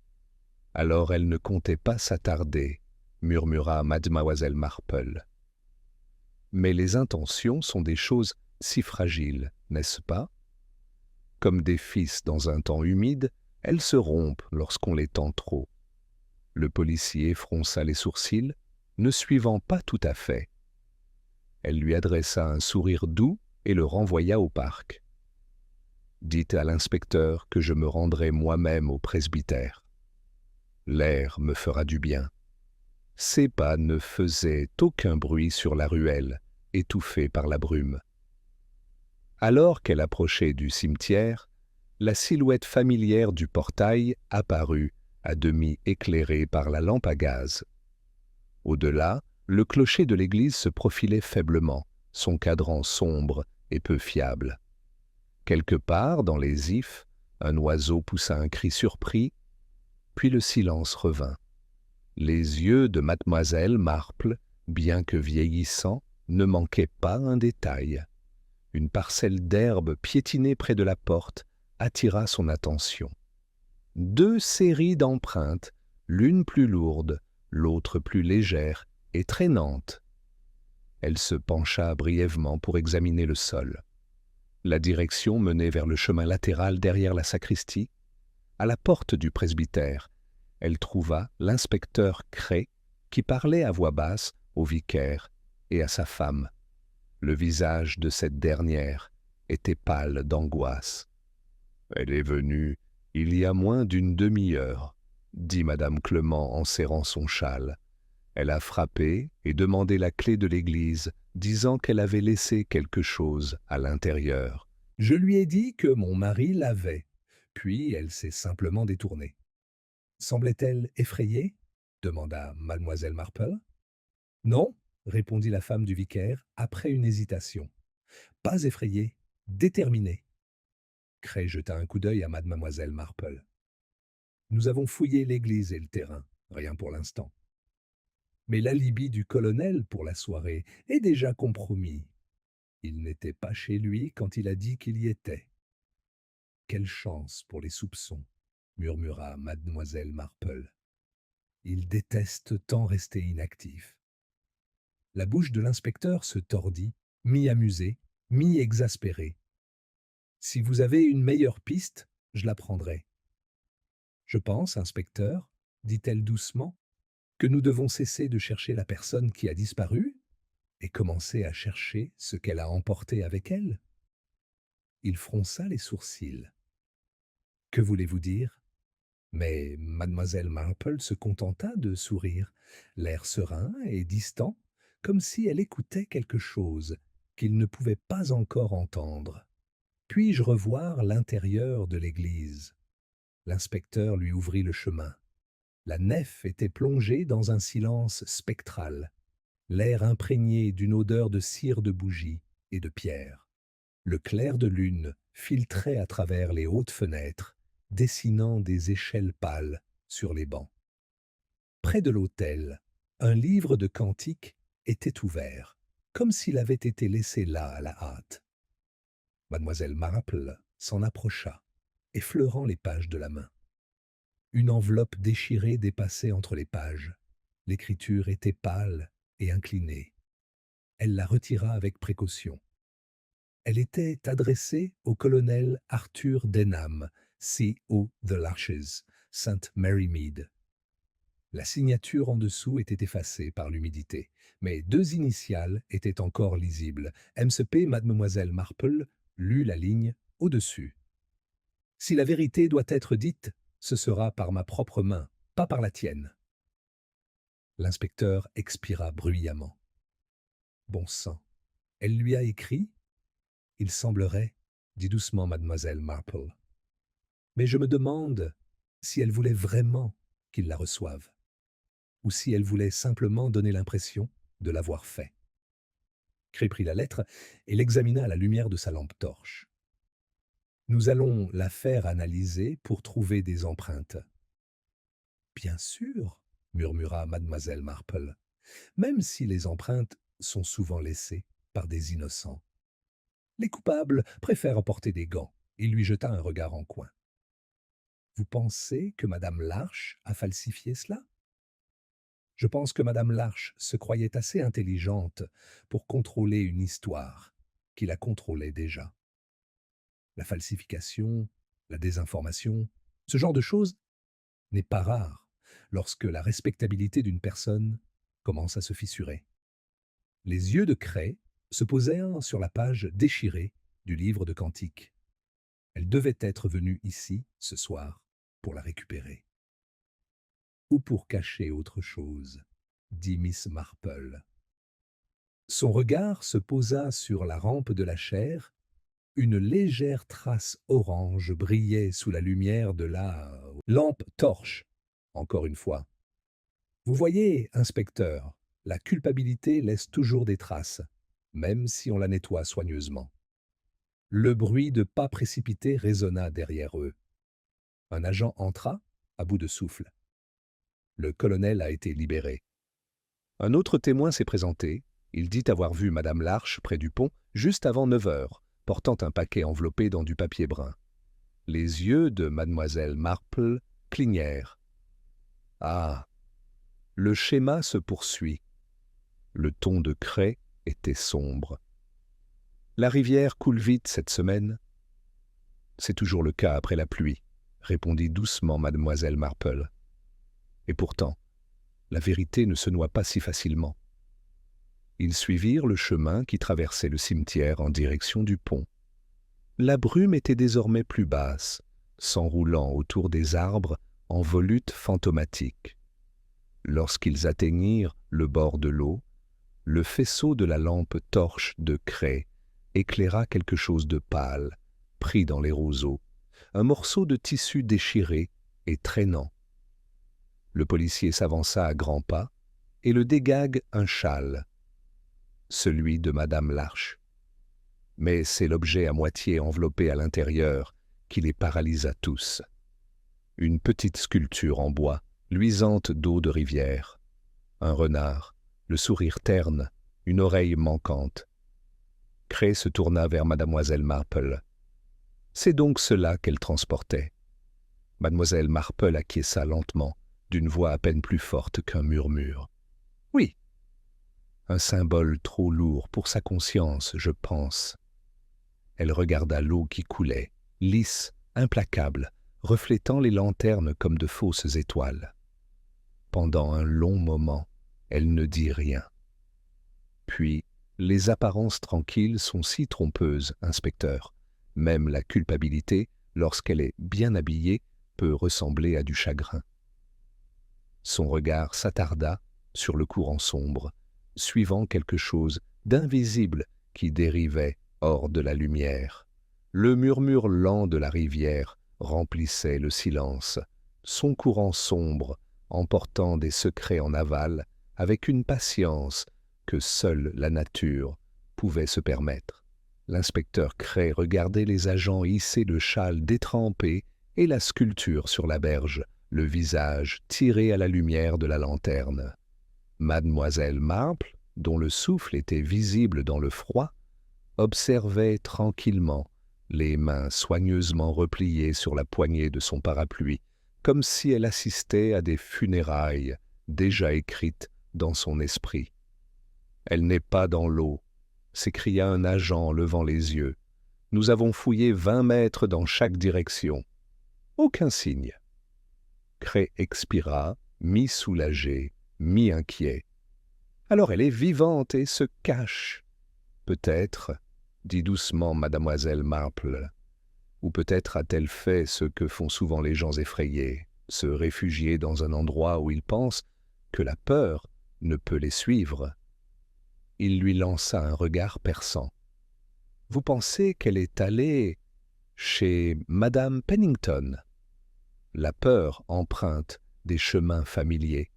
« Alors elle ne comptait pas s'attarder, » murmura mademoiselle Marple. « Mais les intentions sont des choses si fragiles, n'est-ce pas? Comme des fils dans un temps humide, elles se rompent lorsqu'on les tend trop. » Le policier fronça les sourcils, ne suivant pas tout à fait. Elle lui adressa un sourire doux et le renvoya au parc. « Dites à l'inspecteur que je me rendrai moi-même au presbytère. L'air me fera du bien. » Ses pas ne faisaient aucun bruit sur la ruelle, étouffée par la brume. Alors qu'elle approchait du cimetière, la silhouette familière du portail apparut, à demi éclairée par la lampe à gaz. Au-delà, le clocher de l'église se profilait faiblement, son cadran sombre et peu fiable. Quelque part, dans les ifs, un oiseau poussa un cri surpris, puis le silence revint. Les yeux de mademoiselle Marple, bien que vieillissants, ne manquaient pas un détail. Une parcelle d'herbe piétinée près de la porte attira son attention. 2 séries d'empreintes, l'une plus lourde, l'autre plus légère et traînante. Elle se pencha brièvement pour examiner le sol. La direction menait vers le chemin latéral derrière la sacristie. À la porte du presbytère, elle trouva l'inspecteur Cray qui parlait à voix basse au vicaire et à sa femme. Le visage de cette dernière était pâle d'angoisse. « Elle est venue il y a moins d'une demi-heure, » dit madame Clement en serrant son châle. « Elle a frappé et demandé la clé de l'église, disant qu'elle avait laissé quelque chose à l'intérieur. Je lui ai dit que mon mari l'avait, puis elle s'est simplement détournée. » « Semblait-elle effrayée ?» demanda mademoiselle Marple. « Non, » répondit la femme du vicaire après une hésitation. « Pas effrayée, déterminée. » Cray jeta un coup d'œil à mademoiselle Marple. « Nous avons fouillé l'église et le terrain, rien pour l'instant. Mais l'alibi du colonel pour la soirée est déjà compromis. Il n'était pas chez lui quand il a dit qu'il y était. »« Quelle chance pour les soupçons !» murmura mademoiselle Marple. « Il déteste tant rester inactif. » La bouche de l'inspecteur se tordit, mi-amusée, mi-exaspérée. « Si vous avez une meilleure piste, je la prendrai. »« Je pense, inspecteur, dit-elle doucement, que nous devons cesser de chercher la personne qui a disparu et commencer à chercher ce qu'elle a emporté avec elle. » Il fronça les sourcils. « Que voulez-vous dire ?» Mais mademoiselle Marple se contenta de sourire, l'air serein et distant, comme si elle écoutait quelque chose qu'il ne pouvait pas encore entendre. « Puis-je revoir l'intérieur de l'église ?» L'inspecteur lui ouvrit le chemin. La nef était plongée dans un silence spectral, l'air imprégné d'une odeur de cire de bougie et de pierre. Le clair de lune filtrait à travers les hautes fenêtres, dessinant des échelles pâles sur les bancs. Près de l'autel, un livre de cantiques était ouvert, comme s'il avait été laissé là à la hâte. Mademoiselle Marple s'en approcha, effleurant les pages de la main. Une enveloppe déchirée dépassait entre les pages. L'écriture était pâle et inclinée. Elle la retira avec précaution. Elle était adressée au colonel Arthur Denham, C.O. The Lashes, St. Mary Mead. La signature en dessous était effacée par l'humidité, mais deux initiales étaient encore lisibles. M.C.P. Mademoiselle Marple lut la ligne au-dessus. Si la vérité doit être dite, ce sera par ma propre main, pas par la tienne. L'inspecteur expira bruyamment. Bon sang, elle lui a écrit? Il semblerait, dit doucement mademoiselle Marple. Mais je me demande si elle voulait vraiment qu'il la reçoive, ou si elle voulait simplement donner l'impression de l'avoir fait. Cré prit la lettre et l'examina à la lumière de sa lampe torche. Nous allons la faire analyser pour trouver des empreintes. Bien sûr, murmura mademoiselle Marple, même si les empreintes sont souvent laissées par des innocents. Les coupables préfèrent porter des gants. Il lui jeta un regard en coin. Vous pensez que madame Larche a falsifié cela? Je pense que madame Larche se croyait assez intelligente pour contrôler une histoire qui la contrôlait déjà. La falsification, la désinformation, ce genre de choses n'est pas rare lorsque la respectabilité d'une personne commence à se fissurer. Les yeux de Cray se posèrent sur la page déchirée du livre de cantiques. Elle devait être venue ici, ce soir, pour la récupérer. Ou pour cacher autre chose, dit Miss Marple. Son regard se posa sur la rampe de la chaire. Une légère trace orange brillait sous la lumière de la lampe torche. Encore une fois. Vous voyez, inspecteur, la culpabilité laisse toujours des traces, même si on la nettoie soigneusement. Le bruit de pas précipités résonna derrière eux. Un agent entra, à bout de souffle. Le colonel a été libéré. Un autre témoin s'est présenté. Il dit avoir vu madame Larche près du pont juste avant 9 heures, portant un paquet enveloppé dans du papier brun. Les yeux de mademoiselle Marple clignèrent. Ah, le schéma se poursuit. Le ton de Cray était sombre. La rivière coule vite cette semaine. C'est toujours le cas après la pluie, répondit doucement mademoiselle Marple. Et pourtant, la vérité ne se noie pas si facilement. Ils suivirent le chemin qui traversait le cimetière en direction du pont. La brume était désormais plus basse, s'enroulant autour des arbres en volutes fantomatiques. Lorsqu'ils atteignirent le bord de l'eau, le faisceau de la lampe torche de Cray éclaira quelque chose de pâle, pris dans les roseaux, un morceau de tissu déchiré et traînant. Le policier s'avança à grands pas et le dégague un châle, celui de madame Larche. Mais c'est l'objet à moitié enveloppé à l'intérieur qui les paralysa tous. Une petite sculpture en bois, luisante d'eau de rivière. Un renard, le sourire terne, une oreille manquante. Cray se tourna vers mademoiselle Marple. C'est donc cela qu'elle transportait. Mademoiselle Marple acquiesça lentement, d'une voix à peine plus forte qu'un murmure. Oui. Un symbole trop lourd pour sa conscience, je pense. Elle regarda l'eau qui coulait, lisse, implacable, reflétant les lanternes comme de fausses étoiles. Pendant un long moment, elle ne dit rien. Puis, les apparences tranquilles sont si trompeuses, inspecteur. Même la culpabilité, lorsqu'elle est bien habillée, peut ressembler à du chagrin. Son regard s'attarda sur le courant sombre, suivant quelque chose d'invisible qui dérivait hors de la lumière. Le murmure lent de la rivière remplissait le silence, son courant sombre emportant des secrets en aval avec une patience que seule la nature pouvait se permettre. L'inspecteur Cray regardait les agents hisser le châle détrempé et la sculpture sur la berge, le visage tiré à la lumière de la lanterne. Mademoiselle Marple, dont le souffle était visible dans le froid, observait tranquillement, les mains soigneusement repliées sur la poignée de son parapluie, comme si elle assistait à des funérailles déjà écrites dans son esprit. Elle n'est pas dans l'eau, s'écria un agent en levant les yeux. Nous avons fouillé 20 mètres dans chaque direction. Aucun signe. Cray expira, mi-soulagé, mi-inquiet. Alors elle est vivante et se cache. Peut-être, dit doucement mademoiselle Marple, ou peut-être a-t-elle fait ce que font souvent les gens effrayés, se réfugier dans un endroit où ils pensent que la peur ne peut les suivre. Il lui lança un regard perçant. « Vous pensez qu'elle est allée chez Madame Pennington ?»« La peur emprunte des chemins familiers, »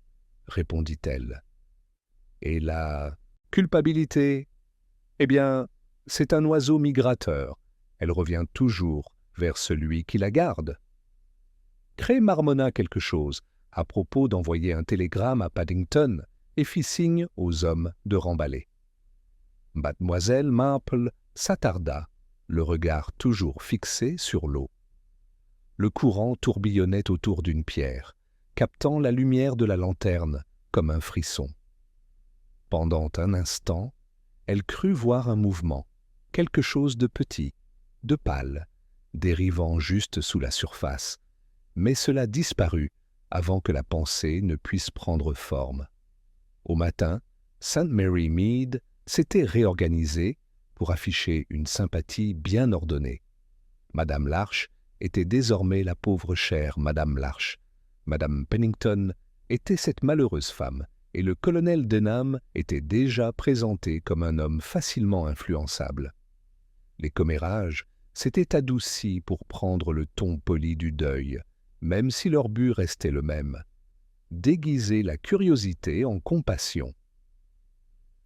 répondit-elle. « Et la culpabilité ? Eh bien, c'est un oiseau migrateur. Elle revient toujours vers celui qui la garde. » Cray marmonna quelque chose à propos d'envoyer un télégramme à Paddington et fit signe aux hommes de remballer. Mademoiselle Marple s'attarda, le regard toujours fixé sur l'eau. Le courant tourbillonnait autour d'une pierre, captant la lumière de la lanterne comme un frisson. Pendant un instant, elle crut voir un mouvement, quelque chose de petit, de pâle, dérivant juste sous la surface, mais cela disparut avant que la pensée ne puisse prendre forme. Au matin, St. Mary Mead s'était réorganisée pour afficher une sympathie bien ordonnée. Madame Larche était désormais la pauvre chère Madame Larche. Madame Pennington était cette malheureuse femme, et le colonel Denham était déjà présenté comme un homme facilement influençable. Les commérages s'étaient adoucis pour prendre le ton poli du deuil, même si leur but restait le même, déguiser la curiosité en compassion.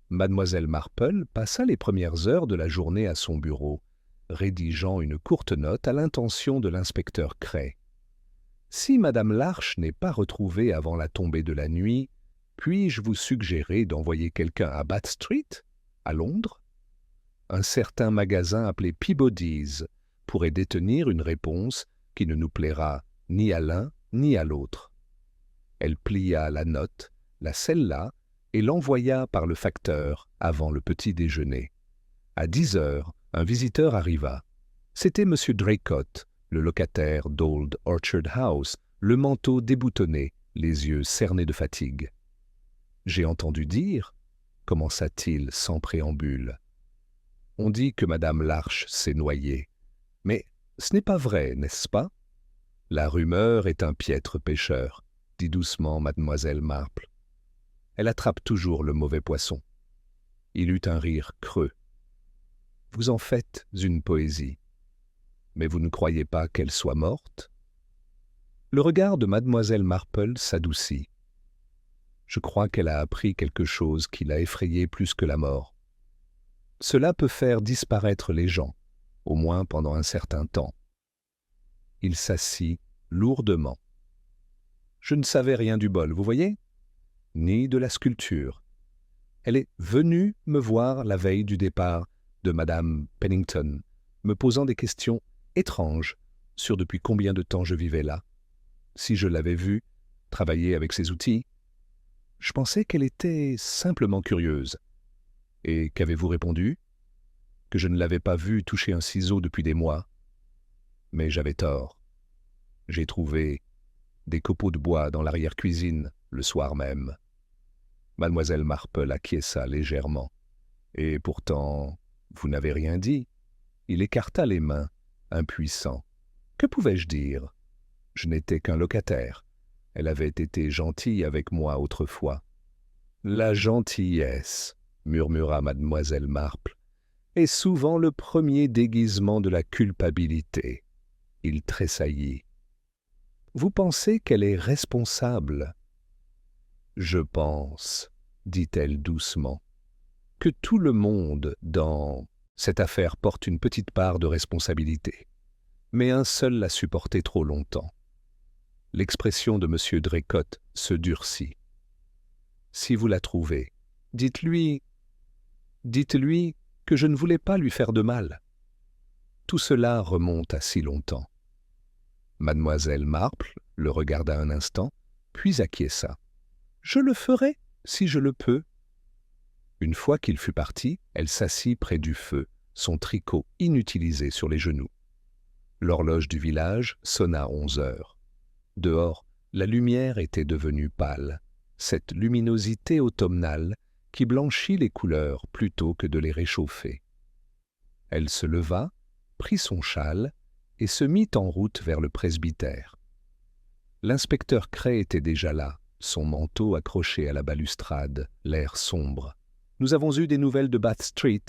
Mademoiselle Marple passa les premières heures de la journée à son bureau, rédigeant une courte note à l'intention de l'inspecteur Cray. Si Madame Larche n'est pas retrouvée avant la tombée de la nuit, puis-je vous suggérer d'envoyer quelqu'un à Bath Street, à Londres? Un certain magasin appelé Peabody's pourrait détenir une réponse qui ne nous plaira ni à l'un ni à l'autre. Elle plia la note, la scella et l'envoya par le facteur avant le petit déjeuner. À 10 heures, un visiteur arriva. C'était M. Draycott, le locataire d'Old Orchard House, le manteau déboutonné, les yeux cernés de fatigue. « J'ai entendu dire, » commença-t-il sans préambule. « On dit que Madame Larche s'est noyée. Mais ce n'est pas vrai, n'est-ce pas? La rumeur est un piètre pêcheur, » dit doucement mademoiselle Marple. Elle attrape toujours le mauvais poisson. Il eut un rire creux. Vous en faites une poésie. Mais vous ne croyez pas qu'elle soit morte? Le regard de mademoiselle Marple s'adoucit. Je crois qu'elle a appris quelque chose qui l'a effrayée plus que la mort. Cela peut faire disparaître les gens, au moins pendant un certain temps. Il s'assit lourdement. Je ne savais rien du bol, vous voyez? Ni de la sculpture. Elle est venue me voir la veille du départ de Madame Pennington, me posant des questions étranges sur depuis combien de temps je vivais là. Si je l'avais vue travailler avec ses outils, je pensais qu'elle était simplement curieuse. Et qu'avez-vous répondu? Que je ne l'avais pas vue toucher un ciseau depuis des mois. Mais j'avais tort. J'ai trouvé des copeaux de bois dans l'arrière-cuisine le soir même. Mademoiselle Marple acquiesça légèrement. Et pourtant, vous n'avez rien dit. Il écarta les mains, impuissant. Que pouvais-je dire? Je n'étais qu'un locataire. Elle avait été gentille avec moi autrefois. La gentillesse, murmura mademoiselle Marple, est souvent le premier déguisement de la culpabilité. Il tressaillit. Vous pensez qu'elle est responsable? Je pense, dit-elle doucement, que tout le monde dans cette affaire porte une petite part de responsabilité, mais un seul l'a supporté trop longtemps. L'expression de M. Draycott se durcit. Si vous la trouvez, dites-lui que je ne voulais pas lui faire de mal. Tout cela remonte à si longtemps. Mademoiselle Marple le regarda un instant, puis acquiesça. « Je le ferai, si je le peux. » Une fois qu'il fut parti, elle s'assit près du feu, son tricot inutilisé sur les genoux. L'horloge du village sonna 11 heures. Dehors, la lumière était devenue pâle, cette luminosité automnale qui blanchit les couleurs plutôt que de les réchauffer. Elle se leva, prit son châle et se mit en route vers le presbytère. L'inspecteur Cray était déjà là, son manteau accroché à la balustrade, l'air sombre. « Nous avons eu des nouvelles de Bath Street »,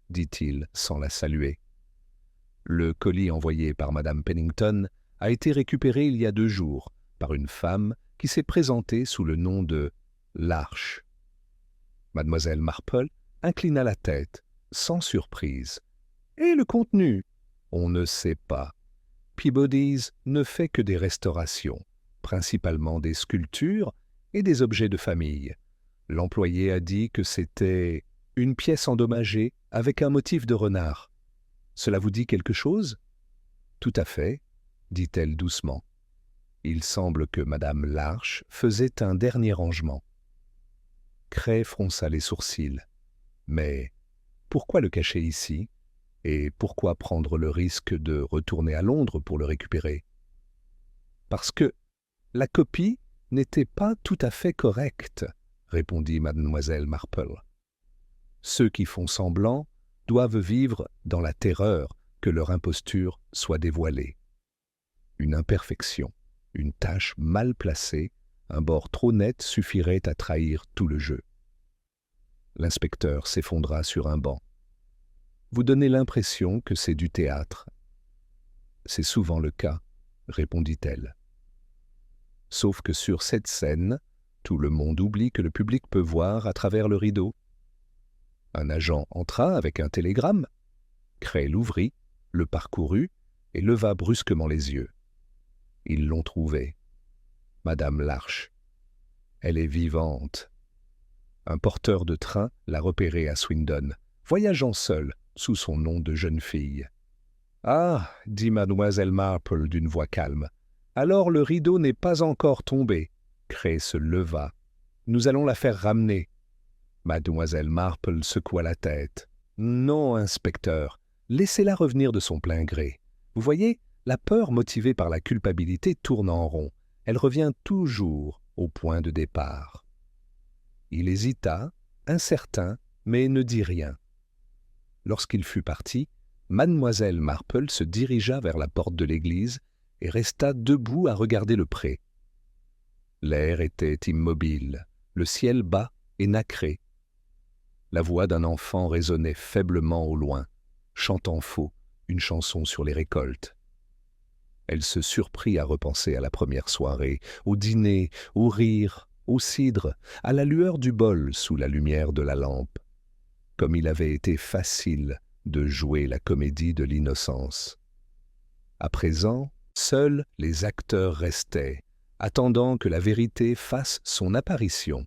dit-il sans la saluer. Le colis envoyé par Madame Pennington a été récupéré il y a 2 jours par une femme qui s'est présentée sous le nom de Larche. Mademoiselle Marple inclina la tête, sans surprise. « Et le contenu ?»« On ne sait pas. Peabody's ne fait que des restaurations, principalement des sculptures et des objets de famille. L'employé a dit que c'était une pièce endommagée avec un motif de renard. Cela vous dit quelque chose ? » « Tout à fait, » dit-elle doucement. Il semble que Madame Larche faisait un dernier rangement. Cray fronça les sourcils. Mais pourquoi le cacher ici ? Et pourquoi prendre le risque de retourner à Londres pour le récupérer ? Parce que la copie n'était pas tout à fait correcte, répondit mademoiselle Marple. Ceux qui font semblant doivent vivre dans la terreur que leur imposture soit dévoilée. Une imperfection, une tache mal placée, un bord trop net suffirait à trahir tout le jeu. L'inspecteur s'effondra sur un banc. Vous donnez l'impression que c'est du théâtre. C'est souvent le cas, répondit-elle. Sauf que sur cette scène, tout le monde oublie que le public peut voir à travers le rideau. Un agent entra avec un télégramme. Cray l'ouvrit, le parcourut et leva brusquement les yeux. Ils l'ont trouvée. Madame Larche. Elle est vivante. Un porteur de train l'a repérée à Swindon, voyageant seule, sous son nom de jeune fille. « Ah !» dit mademoiselle Marple d'une voix calme. « Alors le rideau n'est pas encore tombé. » Cray se leva. « Nous allons la faire ramener. » Mademoiselle Marple secoua la tête. « Non, inspecteur, laissez-la revenir de son plein gré. Vous voyez, la peur motivée par la culpabilité tourne en rond. Elle revient toujours au point de départ. » Il hésita, incertain, mais ne dit rien. Lorsqu'il fut parti, mademoiselle Marple se dirigea vers la porte de l'église et resta debout à regarder le pré. L'air était immobile, le ciel bas et nacré. La voix d'un enfant résonnait faiblement au loin, chantant faux une chanson sur les récoltes. Elle se surprit à repenser à la première soirée, au dîner, au rire, au cidre, à la lueur du bol sous la lumière de la lampe. Comme il avait été facile de jouer la comédie de l'innocence. À présent, seuls les acteurs restaient, attendant que la vérité fasse son apparition.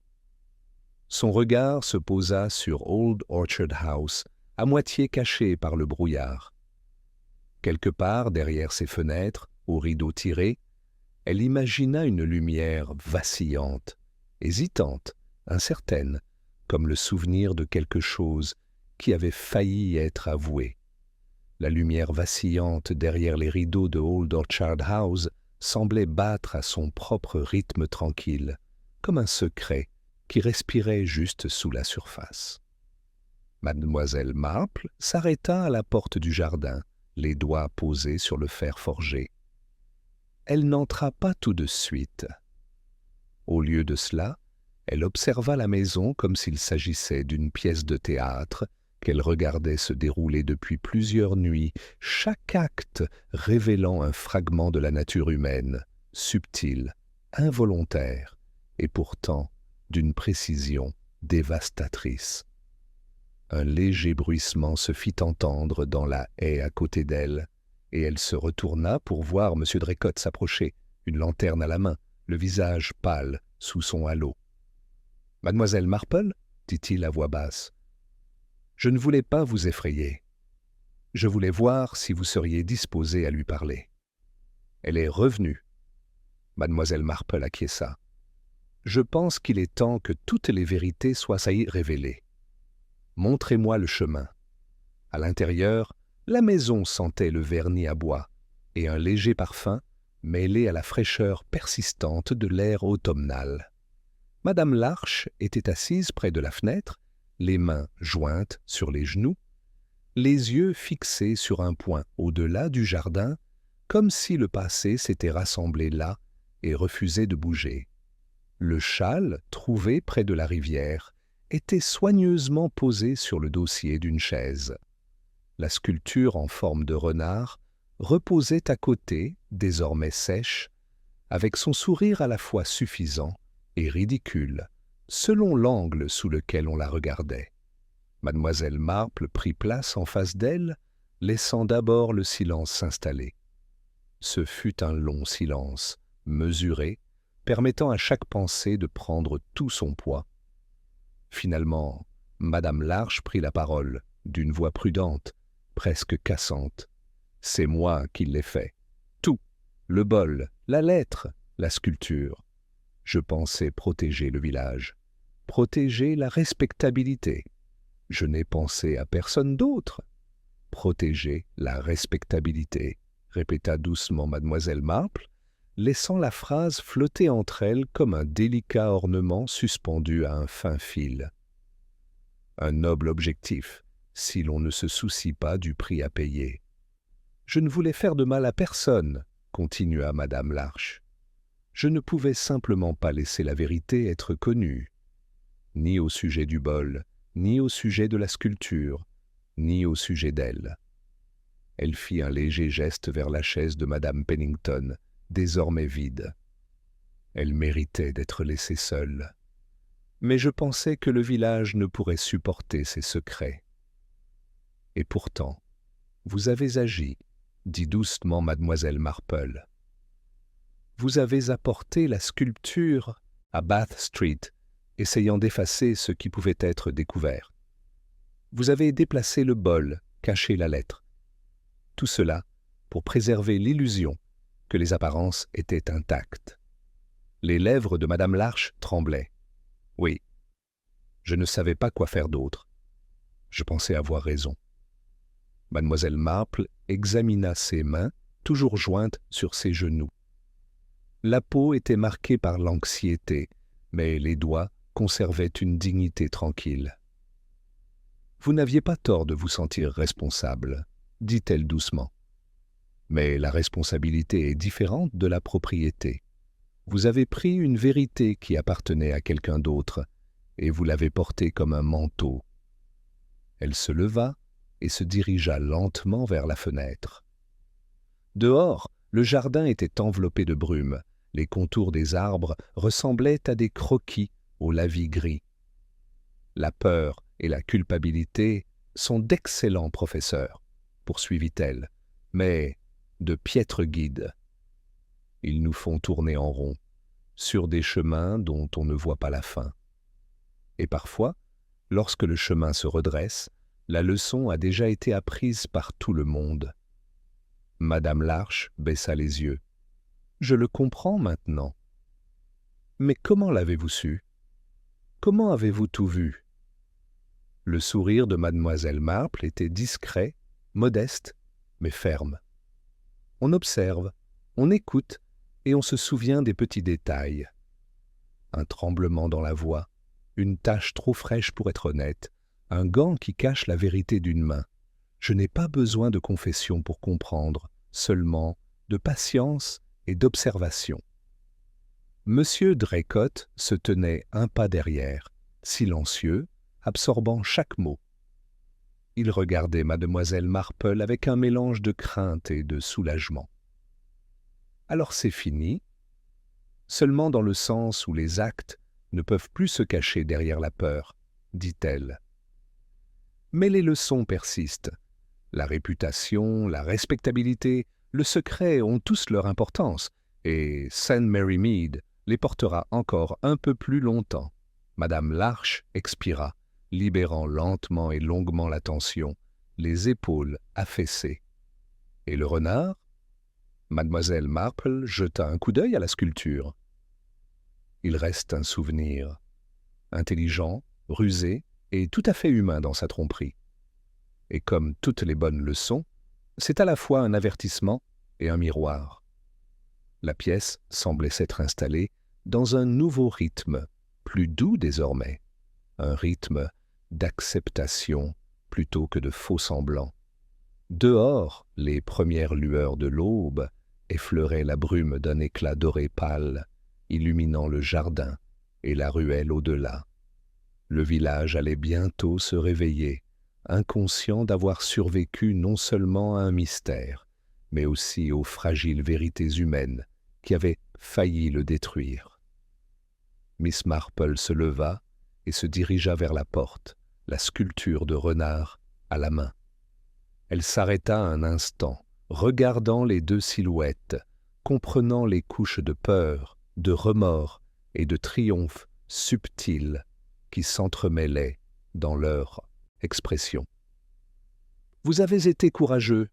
Son regard se posa sur Old Orchard House, à moitié caché par le brouillard. Quelque part derrière ses fenêtres, aux rideaux tirés, elle imagina une lumière vacillante, hésitante, incertaine, comme le souvenir de quelque chose qui avait failli être avoué. La lumière vacillante derrière les rideaux de Old Orchard House semblait battre à son propre rythme tranquille, comme un secret qui respirait juste sous la surface. Mademoiselle Marple s'arrêta à la porte du jardin, les doigts posés sur le fer forgé. Elle n'entra pas tout de suite. Au lieu de cela, elle observa la maison comme s'il s'agissait d'une pièce de théâtre qu'elle regardait se dérouler depuis plusieurs nuits, chaque acte révélant un fragment de la nature humaine, subtil, involontaire, et pourtant d'une précision dévastatrice. Un léger bruissement se fit entendre dans la haie à côté d'elle, et elle se retourna pour voir M. Draycott s'approcher, une lanterne à la main, le visage pâle sous son halo. « Mademoiselle Marple » dit-il à voix basse. « Je ne voulais pas vous effrayer. Je voulais voir si vous seriez disposée à lui parler. » Elle est revenue. Mademoiselle Marple acquiesça. « Je pense qu'il est temps que toutes les vérités soient révélées. montrez-moi le chemin. À l'intérieur, la maison sentait le vernis à bois et un léger parfum mêlé à la fraîcheur persistante de l'air automnal. Madame Larche était assise près de la fenêtre, les mains jointes sur les genoux, les yeux fixés sur un point au-delà du jardin, comme si le passé s'était rassemblé là et refusait de bouger. Le châle, trouvé près de la rivière, était soigneusement posé sur le dossier d'une chaise. La sculpture en forme de renard reposait à côté, désormais sèche, avec son sourire à la fois suffisant et ridicule, selon l'angle sous lequel on la regardait. Mademoiselle Marple prit place en face d'elle, laissant d'abord le silence s'installer. Ce fut un long silence, mesuré, permettant à chaque pensée de prendre tout son poids. Finalement, Madame Larche prit la parole, d'une voix prudente, presque cassante. « C'est moi qui l'ai fait. Tout, le bol, la lettre, la sculpture. Je pensais protéger le village, protéger la respectabilité. Je n'ai pensé à personne d'autre. Protéger la respectabilité, répéta doucement mademoiselle Marple, laissant la phrase flotter entre elles comme un délicat ornement suspendu à un fin fil. Un noble objectif, si l'on ne se soucie pas du prix à payer. Je ne voulais faire de mal à personne, continua madame Larche. Je ne pouvais simplement pas laisser la vérité être connue, ni au sujet du bol, ni au sujet de la sculpture, ni au sujet d'elle. Elle fit un léger geste vers la chaise de madame Pennington, désormais vide. Elle méritait d'être laissée seule. Mais je pensais que le village ne pourrait supporter ses secrets. Et pourtant, vous avez agi, dit doucement mademoiselle Marple. Vous avez apporté la sculpture à Bath Street, essayant d'effacer ce qui pouvait être découvert. Vous avez déplacé le bol, caché la lettre. Tout cela pour préserver l'illusion que les apparences étaient intactes. Les lèvres de madame Larche tremblaient. Oui, je ne savais pas quoi faire d'autre. Je pensais avoir raison. Mademoiselle Marple examina ses mains, toujours jointes sur ses genoux. La peau était marquée par l'anxiété, mais les doigts conservaient une dignité tranquille. « Vous n'aviez pas tort de vous sentir responsable, » dit-elle doucement. « Mais la responsabilité est différente de la propriété. Vous avez pris une vérité qui appartenait à quelqu'un d'autre, et vous l'avez portée comme un manteau. » Elle se leva et se dirigea lentement vers la fenêtre. Dehors, le jardin était enveloppé de brume. Les contours des arbres ressemblaient à des croquis au lavis gris. La peur et la culpabilité sont d'excellents professeurs, poursuivit-elle, mais de piètres guides. Ils nous font tourner en rond, sur des chemins dont on ne voit pas la fin. Et parfois, lorsque le chemin se redresse, la leçon a déjà été apprise par tout le monde. Madame Larche baissa les yeux. « Je le comprends maintenant. » « Mais comment l'avez-vous su? Comment avez-vous tout vu ?» Le sourire de mademoiselle Marple était discret, modeste, mais ferme. On observe, on écoute, et on se souvient des petits détails. Un tremblement dans la voix, une tache trop fraîche pour être honnête, un gant qui cache la vérité d'une main. Je n'ai pas besoin de confession pour comprendre, seulement de patience et d'observation. Monsieur Draycott se tenait un pas derrière, silencieux, absorbant chaque mot. Il regardait mademoiselle Marple avec un mélange de crainte et de soulagement. « Alors c'est fini, seulement dans le sens où les actes ne peuvent plus se cacher derrière la peur, dit-elle. Mais les leçons persistent. La réputation, la respectabilité, le secret ont tous leur importance, et St. Mary Mead les portera encore un peu plus longtemps. » Madame Larche expira, libérant lentement et longuement la tension, les épaules affaissées. « Et le renard ?» Mademoiselle Marple jeta un coup d'œil à la sculpture. « Il reste un souvenir. Intelligent, rusé, et tout à fait humain dans sa tromperie. Et comme toutes les bonnes leçons, c'est à la fois un avertissement et un miroir. La pièce semblait s'être installée dans un nouveau rythme, plus doux désormais, un rythme d'acceptation plutôt que de faux-semblants. Dehors, les premières lueurs de l'aube effleuraient la brume d'un éclat doré pâle, illuminant le jardin et la ruelle au-delà. Le village allait bientôt se réveiller, inconscient d'avoir survécu non seulement à un mystère, mais aussi aux fragiles vérités humaines qui avaient failli le détruire. Miss Marple se leva et se dirigea vers la porte, la sculpture de renard à la main. Elle s'arrêta un instant, regardant les deux silhouettes, comprenant les couches de peur, de remords et de triomphe subtils qui s'entremêlaient dans leur expression. « Vous avez été courageux, »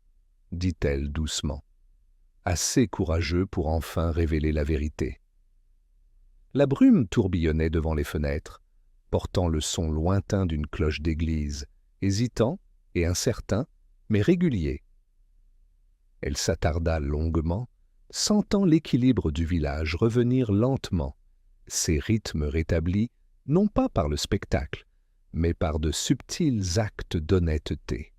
dit-elle doucement, « assez courageux pour enfin révéler la vérité. » La brume tourbillonnait devant les fenêtres, portant le son lointain d'une cloche d'église, hésitant et incertain, mais régulier. Elle s'attarda longuement, sentant l'équilibre du village revenir lentement, ses rythmes rétablis non pas par le spectacle, mais par de subtils actes d'honnêteté.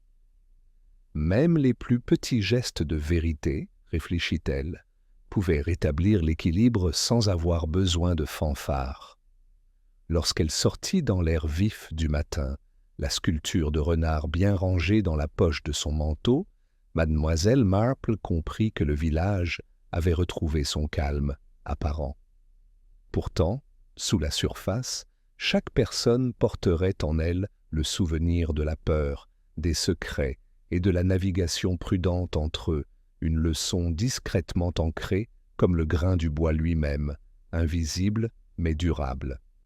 Même les plus petits gestes de vérité, réfléchit-elle, pouvaient rétablir l'équilibre sans avoir besoin de fanfare. Lorsqu'elle sortit dans l'air vif du matin, la sculpture de renard bien rangée dans la poche de son manteau, mademoiselle Marple comprit que le village avait retrouvé son calme apparent. Pourtant, sous la surface, chaque personne porterait en elle le souvenir de la peur, des secrets et de la navigation prudente entre eux, une leçon discrètement ancrée comme le grain du bois lui-même, invisible mais durable.